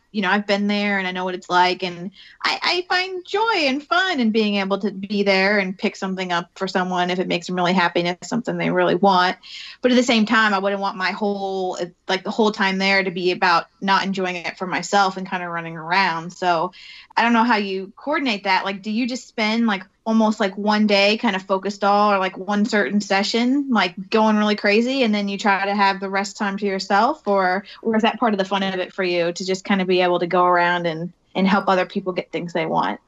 been there, and I know what it's like, and I find joy and fun in being able to be there and pick something up for someone if it makes them really happy and it's something they really want. But at the same time, I wouldn't want the whole time there to be about not enjoying it for myself and kind of running around. So I don't know how you coordinate that. Like, do you just spend, like, almost like one day kind of focused all, or like one certain session, like going really crazy, and then you try to have the rest time to yourself, or is that part of the fun of it for you to just kind of be able to go around and help other people get things they want?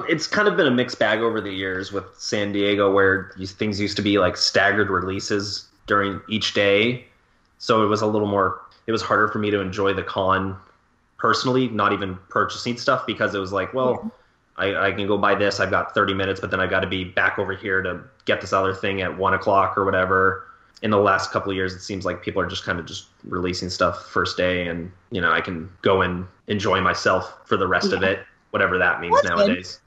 It's kind of been a mixed bag over the years with San Diego, where things used to be like staggered releases during each day. So it was it was harder for me to enjoy the con personally, not even purchasing stuff, because it was like, well, I can go buy this. I've got 30 minutes, but then I've got to be back over here to get this other thing at 1 o'clock or whatever. In the last couple of years, it seems like people are just kind of just releasing stuff first day, and, I can go and enjoy myself for the rest of it, whatever that means nowadays.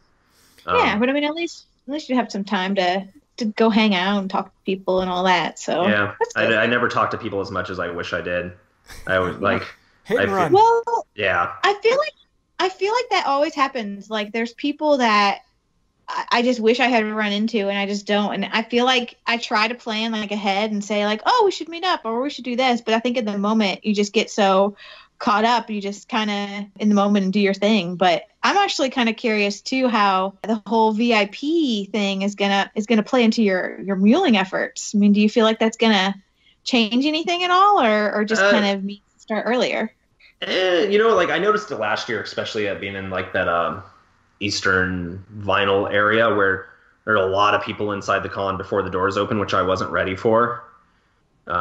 Yeah, but I mean, at least you have some time to go hang out and talk to people and all that. So yeah, I never talk to people as much as I wish I did. I always hit and run. Well, yeah, I feel like that always happens. Like, there's people that I just wish I had run into, and I just don't. And I feel like I try to plan like ahead and say like, oh, we should meet up, or we should do this. But I think in the moment you just get so caught up, you just kind of in the moment and do your thing. But I'm actually kind of curious too how the whole VIP thing is gonna play into your muling efforts. I mean, do you feel like that's gonna change anything at all, or just kind of start earlier? I noticed it last year, especially at being in like that Eastern vinyl area where there are a lot of people inside the con before the doors open, which I wasn't ready for.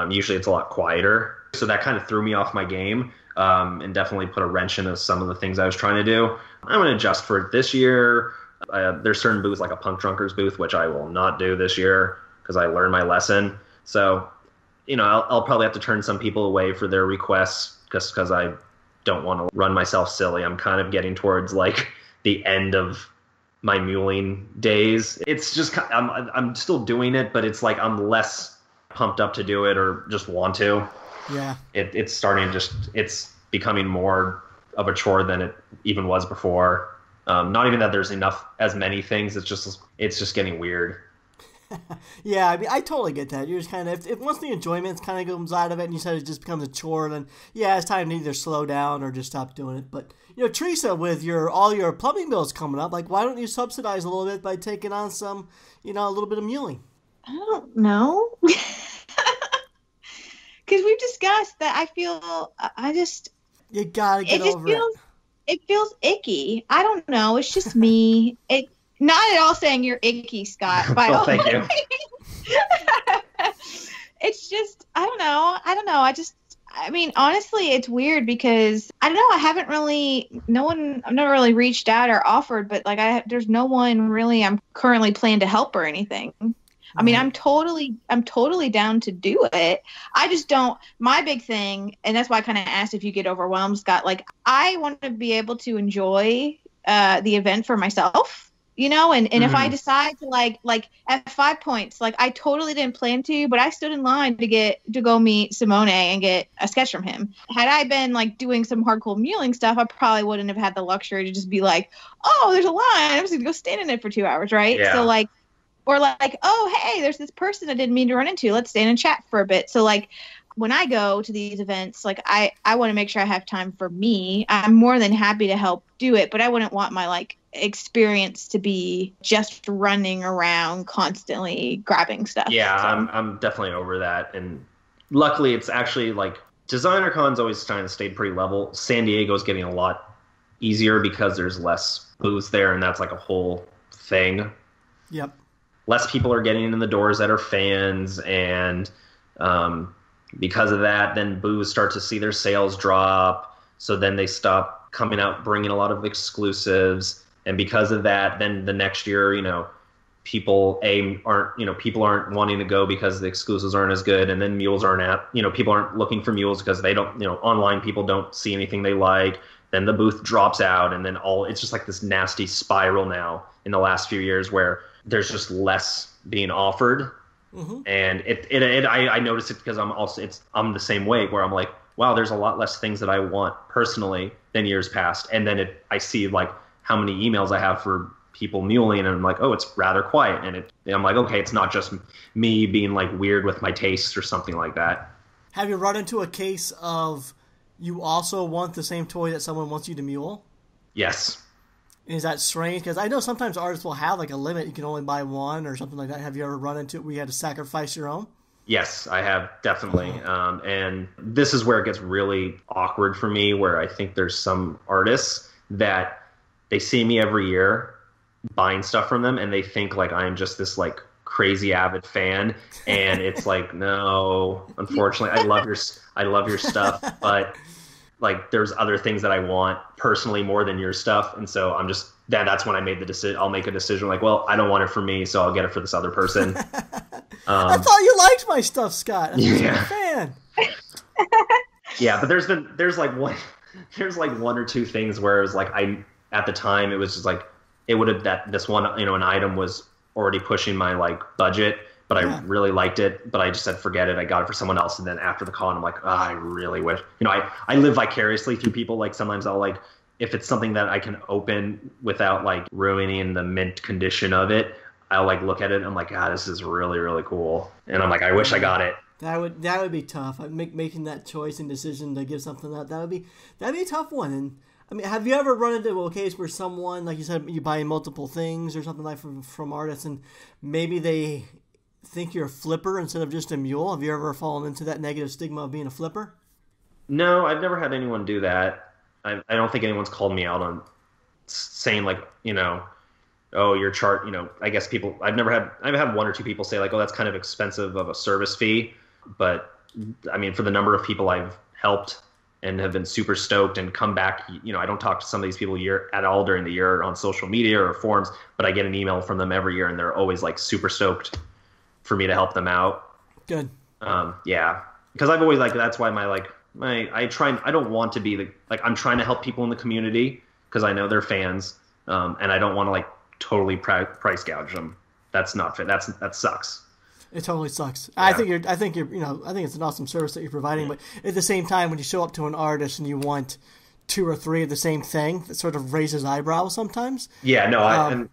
Usually it's a lot quieter. So that kind of threw me off my game, and definitely put a wrench into some of the things I was trying to do. I'm going to adjust for it this year. There's certain booths, like a Punk Drunkers booth, which I will not do this year because I learned my lesson. So, I'll probably have to turn some people away for their requests just because I don't want to run myself silly. I'm kind of getting towards like the end of my muling days. It's just, I'm still doing it, but it's like I'm less pumped up to do it or just want to. Yeah. It's starting it's becoming more of a chore than it even was before. Not even that there's as many things. It's just getting weird. Yeah, I mean, I totally get that. You're just kind of, if once the enjoyment kind of comes out of it and you said it just becomes a chore, then yeah, it's time to either slow down or just stop doing it. But, Theresa, with all your plumbing bills coming up, like, why don't you subsidize a little bit by taking on some, a little bit of muling? I don't know. Because we've discussed that. I feel you gotta get over it. It feels icky. I don't know. It's just me. Not at all saying you're icky, Scott. Well, thank you. It's just, I don't know. I mean, honestly, it's weird because I don't know. I've never really reached out or offered, but like there's no one really I'm currently planning to help or anything. I mean, I'm totally down to do it. I just don't, my big thing, and that's why I kind of asked if you get overwhelmed, Scott, like I want to be able to enjoy the event for myself. And if I decide to like at 5 points, like I totally didn't plan to, but I stood in line to go meet Simone and get a sketch from him. Had I been like doing some hardcore muling stuff, I probably wouldn't have had the luxury to just be like, oh, there's a line, I'm just gonna go stand in it for 2 hours, right? Yeah. So like, or like, oh, hey, there's this person I didn't mean to run into. Let's stand and chat for a bit. So like, when I go to these events, like I want to make sure I have time for me. I'm more than happy to help do it, but I wouldn't want my like experience to be just running around constantly grabbing stuff. Yeah, so. I'm definitely over that. And luckily it's actually like Designer Con's always trying to stay pretty level. San Diego's getting a lot easier because there's less booths there, and that's like a whole thing. Yep. Less people are getting in the doors that are fans, and because of that, then booths start to see their sales drop. So then they stop coming out, bringing a lot of exclusives. And because of that, then the next year, people aren't wanting to go because the exclusives aren't as good. And then mules people aren't looking for mules because they don't, online people don't see anything they like. Then the booth drops out, and then it's just like this nasty spiral now in the last few years where there's just less being offered. Mm-hmm. And I noticed it because I'm the same way where I'm like, wow, there's a lot less things that I want personally than years past. And then I see like how many emails I have for people muling, and I'm like, oh, it's rather quiet. And I'm like, okay, it's not just me being like weird with my tastes or something like that. Have you run into a case of you also want the same toy that someone wants you to mule? Yes. Is that strange? Because I know sometimes artists will have like a limit. You can only buy one or something like that. Have you ever run into it where you had to sacrifice your own? Yes, I have, definitely. And this is where it gets really awkward for me, where I think there's some artists that they see me every year buying stuff from them, and they think like I'm just this like crazy avid fan, and it's like, no, unfortunately, I love your stuff, but like there's other things that I want personally more than your stuff, and so I'm just that's when I made the decision. I'll make a decision like, well, I don't want it for me, so I'll get it for this other person. I thought you liked my stuff, Scott. I'm yeah. a fan. Yeah, but there's like one or two things where it was like at the time it was just like it would have that this one an item was already pushing my like budget, but I really liked it, but I just said forget it. I got it for someone else, and then after the con I'm like, I really wish I live vicariously through people. Like sometimes I'll like if it's something that I can open without like ruining the mint condition of it, I'll like look at it and I'm like, this is really, really cool. And I'm like, I wish I got it. That would be tough. Making that choice and decision to give something out, that'd be a tough one. And I mean, have you ever run into a case where someone, like you said, you buy multiple things or something like from artists, and maybe they think you're a flipper instead of just a mule? Have you ever fallen into that negative stigma of being a flipper? No, I've never had anyone do that. I don't think anyone's called me out on saying like, oh, your chart, I guess I've had one or two people say like, oh, that's kind of expensive of a service fee. But I mean, for the number of people I've helped and have been super stoked and come back, I don't talk to some of these people at all during the year on social media or forums, but I get an email from them every year and they're always like super stoked for me to help them out. Good. Yeah. Because I've always that's why I don't want to be I'm trying to help people in the community because I know they're fans. And I don't want to like totally price gouge them. That's not fit. That sucks. It totally sucks. Yeah. I think it's an awesome service that you're providing, but at the same time, when you show up to an artist and you want two or three of the same thing, that sort of raises eyebrows sometimes. Yeah, no, and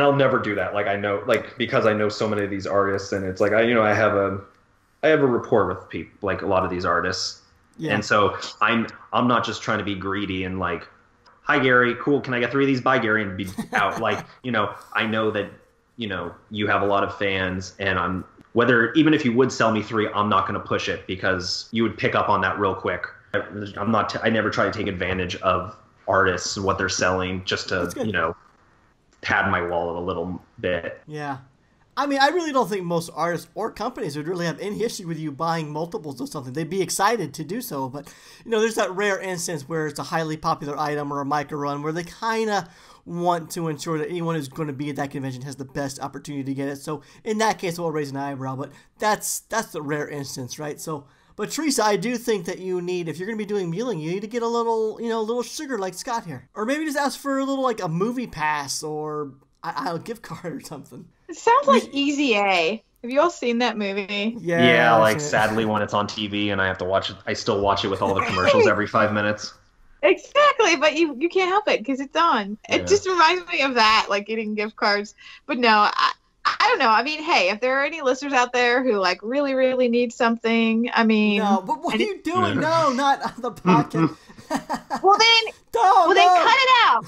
I'll never do that. Like I know, because I know so many of these artists, and it's like I have a rapport with people, like a lot of these artists, and so I'm not just trying to be greedy and like, hi Gary, cool, can I get 3 of these? Bye Gary, and be out. Like I know that. You have a lot of fans, and even if you would sell me 3, I'm not going to push it because you would pick up on that real quick. I never try to take advantage of artists and what they're selling just to, pad my wallet a little bit. Yeah. I mean, I really don't think most artists or companies would really have any issue with you buying multiples of something. They'd be excited to do so, but, there's that rare instance where it's a highly popular item or a micro run where they kind of want to ensure that anyone who's going to be at that convention has the best opportunity to get it. So in that case, we'll raise an eyebrow, but that's the rare instance, right? So, but Theresa, I do think that you need, if you're going to be doing muling, you need to get a little sugar like Scott here, or maybe just ask for a little like a movie pass or a gift card or something. It sounds like Easy A. Have you all seen that movie? Yeah, like sadly when it's on TV and I have to watch it, I still watch it with all the commercials every 5 minutes. Exactly, but you can't help it because it's on. Yeah. It just reminds me of that, like getting gift cards. But no, I don't know. I mean, hey, if there are any listeners out there who like really, really need something, I mean, no. But what are you doing? No, not on the podcast. Well then, cut it out.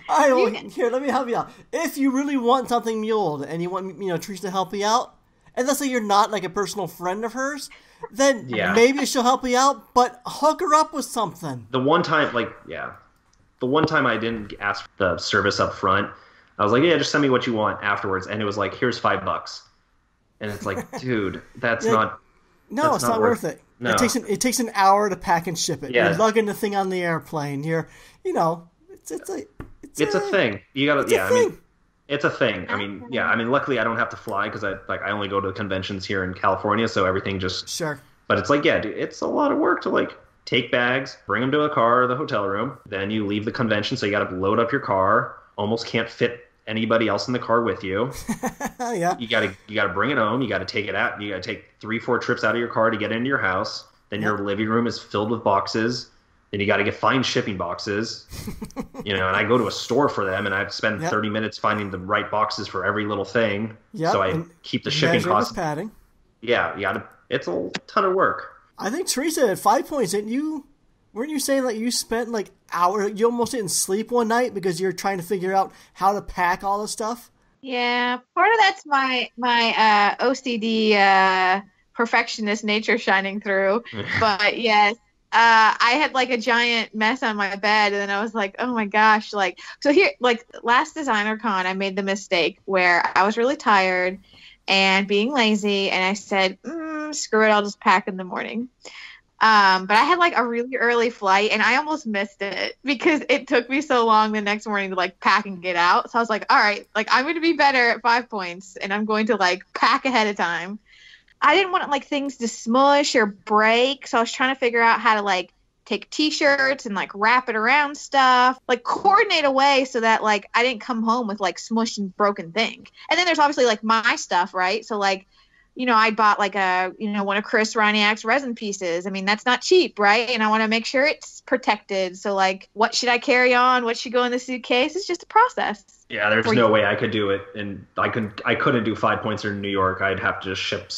All right, well, here, let me help you out. If you really want something muled and you want Theresa to help you out, and let's say you're not like a personal friend of hers, then maybe she'll help you out, but hook her up with something. The one time I didn't ask the service up front, I was like, yeah, just send me what you want afterwards. And it was like, here's $5. And it's like, dude, that's not... No, it's not worth it. No. It takes an hour to pack and ship it. Yeah. You're lugging the thing on the airplane. It's a thing. You gotta, I mean, it's a thing. I mean, luckily I don't have to fly because I only go to conventions here in California, so everything just... Sure. But it's like, dude, it's a lot of work to like take bags, bring them to a car or the hotel room. Then you leave the convention, so you got to load up your car. Almost can't fit anybody else in the car with you. Yeah. You got to bring it home. You got to take it out. You got to take 3-4 trips out of your car to get into your house. Then your living room is filled with boxes. Then you got to find shipping boxes. And I go to a store for them, and I spend 30 minutes finding the right boxes for every little thing. Yep. So I keep the shipping costs. Padding. Yeah, you got to. It's a ton of work. I think Theresa at 5 points, didn't you Weren't you saying that you spent like hours, you almost didn't sleep one night because you're trying to figure out how to pack all the stuff? Yeah, part of that's my OCD perfectionist nature shining through. But yes, I had like a giant mess on my bed, and then I was like, oh my gosh, like so here, like last designer con, I made the mistake where I was really tired and being lazy, and I said, screw it, I'll just pack in the morning. But I had like a really early flight and I almost missed it because it took me so long the next morning to like pack and get out. So I was like, all right, like I'm going to be better at 5 points and I'm going to like pack ahead of time. I didn't want like things to smush or break. So I was trying to figure out how to like take t-shirts and like wrap it around stuff, like coordinate a way so that like I didn't come home with like smushed and broken thing. And then there's obviously like my stuff, right? So like, you know, I bought like one of Chris Ryniak's resin pieces. I mean, that's not cheap, right? And I want to make sure it's protected. So like, what should I carry on? What should go in the suitcase? It's just a process. Yeah, there's no way I could do it. And I couldn't do 5 points in New York. I'd have to just ship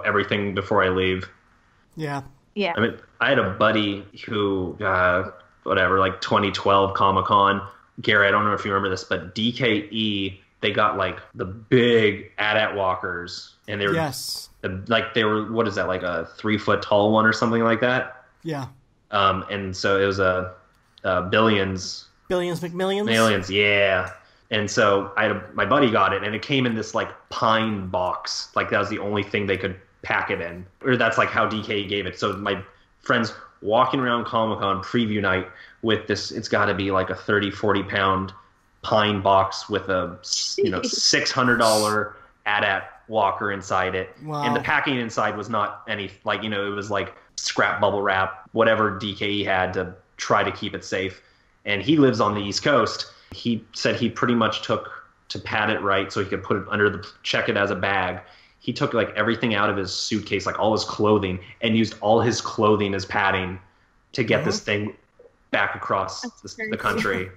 everything before I leave. Yeah. Yeah. I mean, I had a buddy who, like 2012 Comic-Con. Gary, I don't know if you remember this, but DKE, they got like the big AT-AT walkers. And they were they were, what is that, like a 3 foot tall one or something like that? Yeah. And so it was a Billions McMillions. Millions, yeah. And so my buddy got it, and it came in this like pine box. Like that was the only thing they could pack it in, or that's like how DK gave it. So my friends walking around Comic-Con preview night with this, it's got to be like a 30-40 pound pine box with a $600 AT-AT walker inside it. Wow. And the packing inside was not any, like, it was like scrap bubble wrap, whatever DKE had to try to keep it safe. And he lives on the East Coast. He said he pretty much took, to pad it right so he could put it check it as a bag, he took like everything out of his suitcase, like all his clothing, and used all his clothing as padding to get this thing back across the country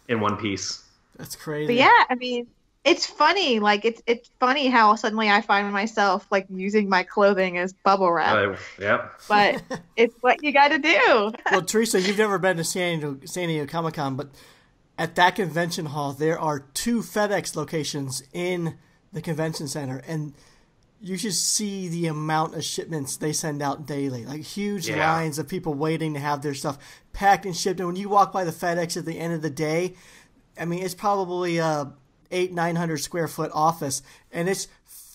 in one piece. That's crazy. But yeah, I mean, it's funny. Like it's funny how suddenly I find myself like using my clothing as bubble wrap. Yep. But it's what you got to do. Well, Theresa, you've never been to San Diego Comic-Con, but at that convention hall, there are 2 FedEx locations in the convention center, and you should see the amount of shipments they send out daily. Like huge lines of people waiting to have their stuff packed and shipped. And when you walk by the FedEx at the end of the day, I mean, it's probably 800-900 square foot office, and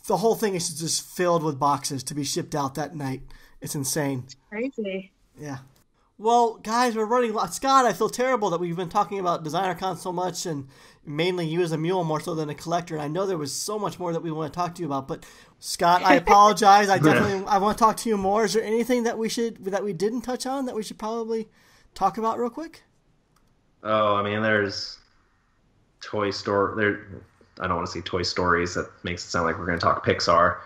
the whole thing is just filled with boxes to be shipped out that night. It's insane. It's crazy. Yeah. Well, guys, we're running. Scott, I feel terrible that we've been talking about DesignerCon so much, and mainly you as a mule more so than a collector. And I know there was so much more that we want to talk to you about, but Scott, I apologize. I want to talk to you more. Is there anything that we didn't touch on that we should probably talk about real quick? Oh, I mean, there's Toy Story. I don't want to say Toy Stories. That makes it sound like we're going to talk Pixar.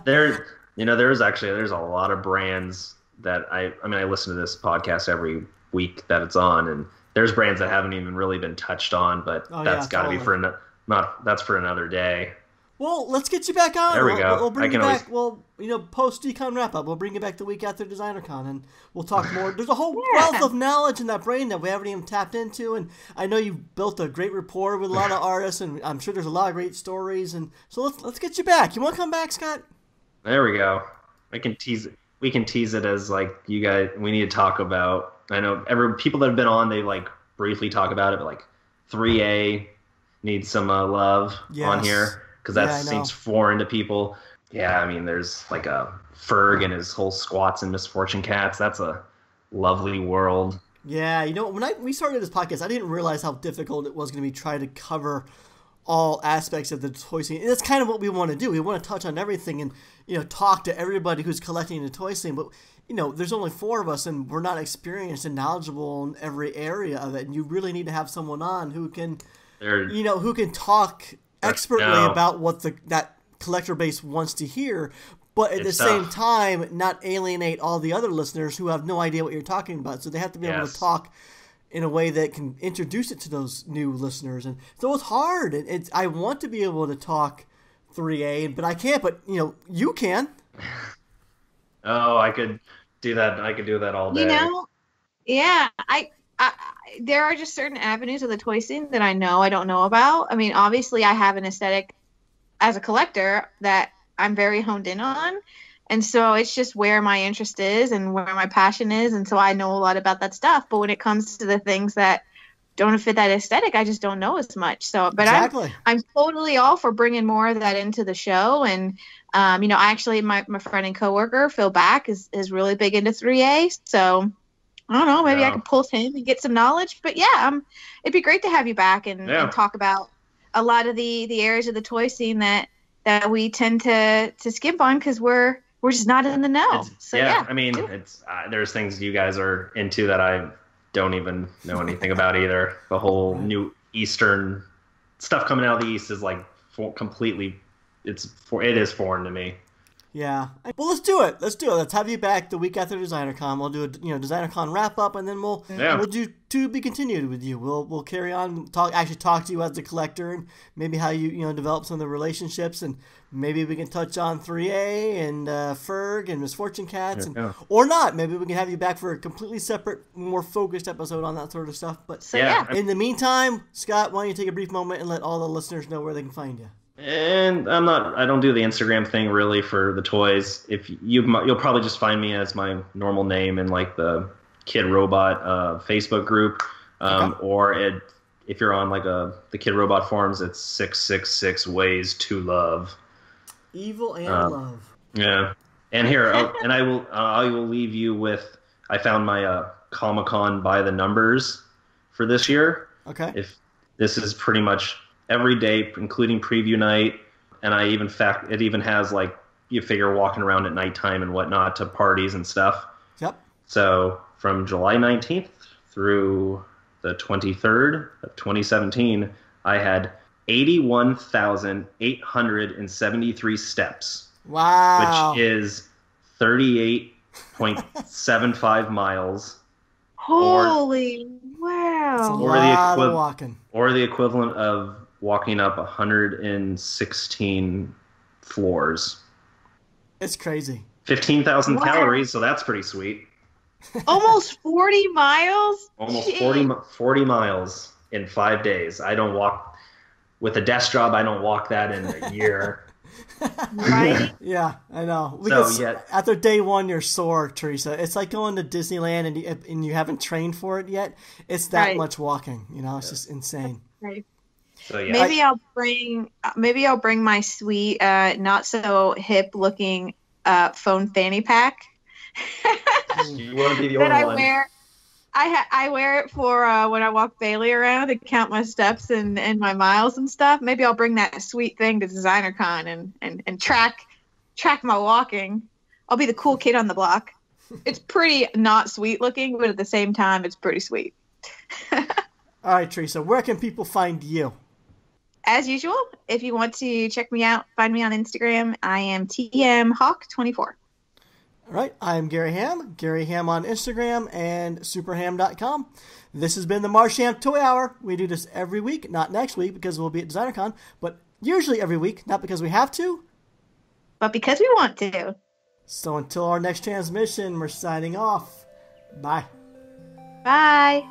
There's a lot of brands that I listen to this podcast every week that it's on, and there's brands that haven't even really been touched on, but that's got to be that's for another day. Well, let's get you back on. There we go. We'll bring you back. Well, post DCon wrap up, we'll bring you back the week after DesignerCon, and we'll talk more. There's a whole wealth of knowledge in that brain that we haven't even tapped into, and I know you've built a great rapport with a lot of artists, and I'm sure there's a lot of great stories. And so let's get you back. You want to come back, Scott? There we go. We can tease it as like you guys. We need to talk about. I know people that have been on, they like briefly talk about it, but like 3A needs some love on here. Because that seems foreign to people. Yeah, I mean, there's like a Ferg and his whole squats and misfortune cats. That's a lovely world. Yeah, when we started this podcast, I didn't realize how difficult it was going to be trying to cover all aspects of the toy scene. And that's kind of what we want to do. We want to touch on everything and talk to everybody who's collecting the toy scene. But there's only 4 of us, and we're not experienced and knowledgeable in every area of it. And you really need to have someone on who can, who can talk expertly about what that collector base wants to hear, but at the same time not alienate all the other listeners who have no idea what you're talking about. So they have to be able to talk in a way that can introduce it to those new listeners. And so it's hard. I want to be able to talk 3A, but I can't. But you can. Oh, I could do that. I could do that all day. You know, yeah, I there are just certain avenues of the toy scene that I know I don't know about. I mean, obviously, I have an aesthetic as a collector that I'm very honed in on, and so it's just where my interest is and where my passion is, and so I know a lot about that stuff. But when it comes to the things that don't fit that aesthetic, I just don't know as much. So, but Exactly. I'm totally all for bringing more of that into the show. And you know, I actually my friend and coworker Phil Back is really big into 3A. So I don't know, maybe I could pull him and get some knowledge. But yeah, it'd be great to have you back and talk about a lot of the areas of the toy scene that we tend to skip on because we're just not in the know. So yeah, I mean, it's there's things you guys are into that I don't even know anything about either. The whole new Eastern stuff coming out of the East is like completely, it is foreign to me. Yeah. Well, let's do it. Let's have you back the week after DesignerCon. We'll do a DesignerCon wrap up, and then we'll do to be continued with you. We'll carry on talk to you as a collector and maybe how you develop some of the relationships, and maybe we can touch on 3A and Ferg and Misfortune Cats, or not. Maybe we can have you back for a completely separate, more focused episode on that sort of stuff. But in the meantime, Scott, why don't you take a brief moment and let all the listeners know where they can find you? And I don't do the Instagram thing really for the toys. If you'll probably just find me as my normal name in like the Kid Robot Facebook group, or if you're on like the Kid Robot forums, it's 666 Ways to Love. Evil and love. Yeah, and here I will leave you with, I found my Comic-Con by the numbers for this year. Okay. If this is pretty much every day, including preview night, and it even has like you figure walking around at nighttime and whatnot to parties and stuff. Yep. So from July 19th through the 23rd of 2017, I had 81,873 steps. Wow. Which is 38.75 miles. Holy wow. That's a lot of walking. Or the equivalent of walking up 116 floors. It's crazy. 15,000 calories, so that's pretty sweet. Almost 40 miles? Almost 40 miles in 5 days. I don't walk, with a desk job, I don't walk that in a year. Right? Yeah, I know. Because after day one, you're sore, Theresa. It's like going to Disneyland and you haven't trained for it yet. It's that much walking. It's just insane. Right. So yeah. Maybe I'll bring my sweet, not so hip looking phone fanny pack. You want to be the only that one. I wear it for when I walk Bailey around to count my steps and my miles and stuff. Maybe I'll bring that sweet thing to DesignerCon and track my walking. I'll be the cool kid on the block. It's pretty not sweet looking, but at the same time, it's pretty sweet. All right, Theresa, where can people find you? As usual, if you want to check me out, find me on Instagram. I am TMHawk24. All right, I'm Gary Ham. Gary Ham on Instagram and superham.com. This has been the Marsham Toy Hour. We do this every week, not next week because we'll be at DesignerCon, but usually every week, not because we have to, but because we want to. So until our next transmission, we're signing off. Bye. Bye.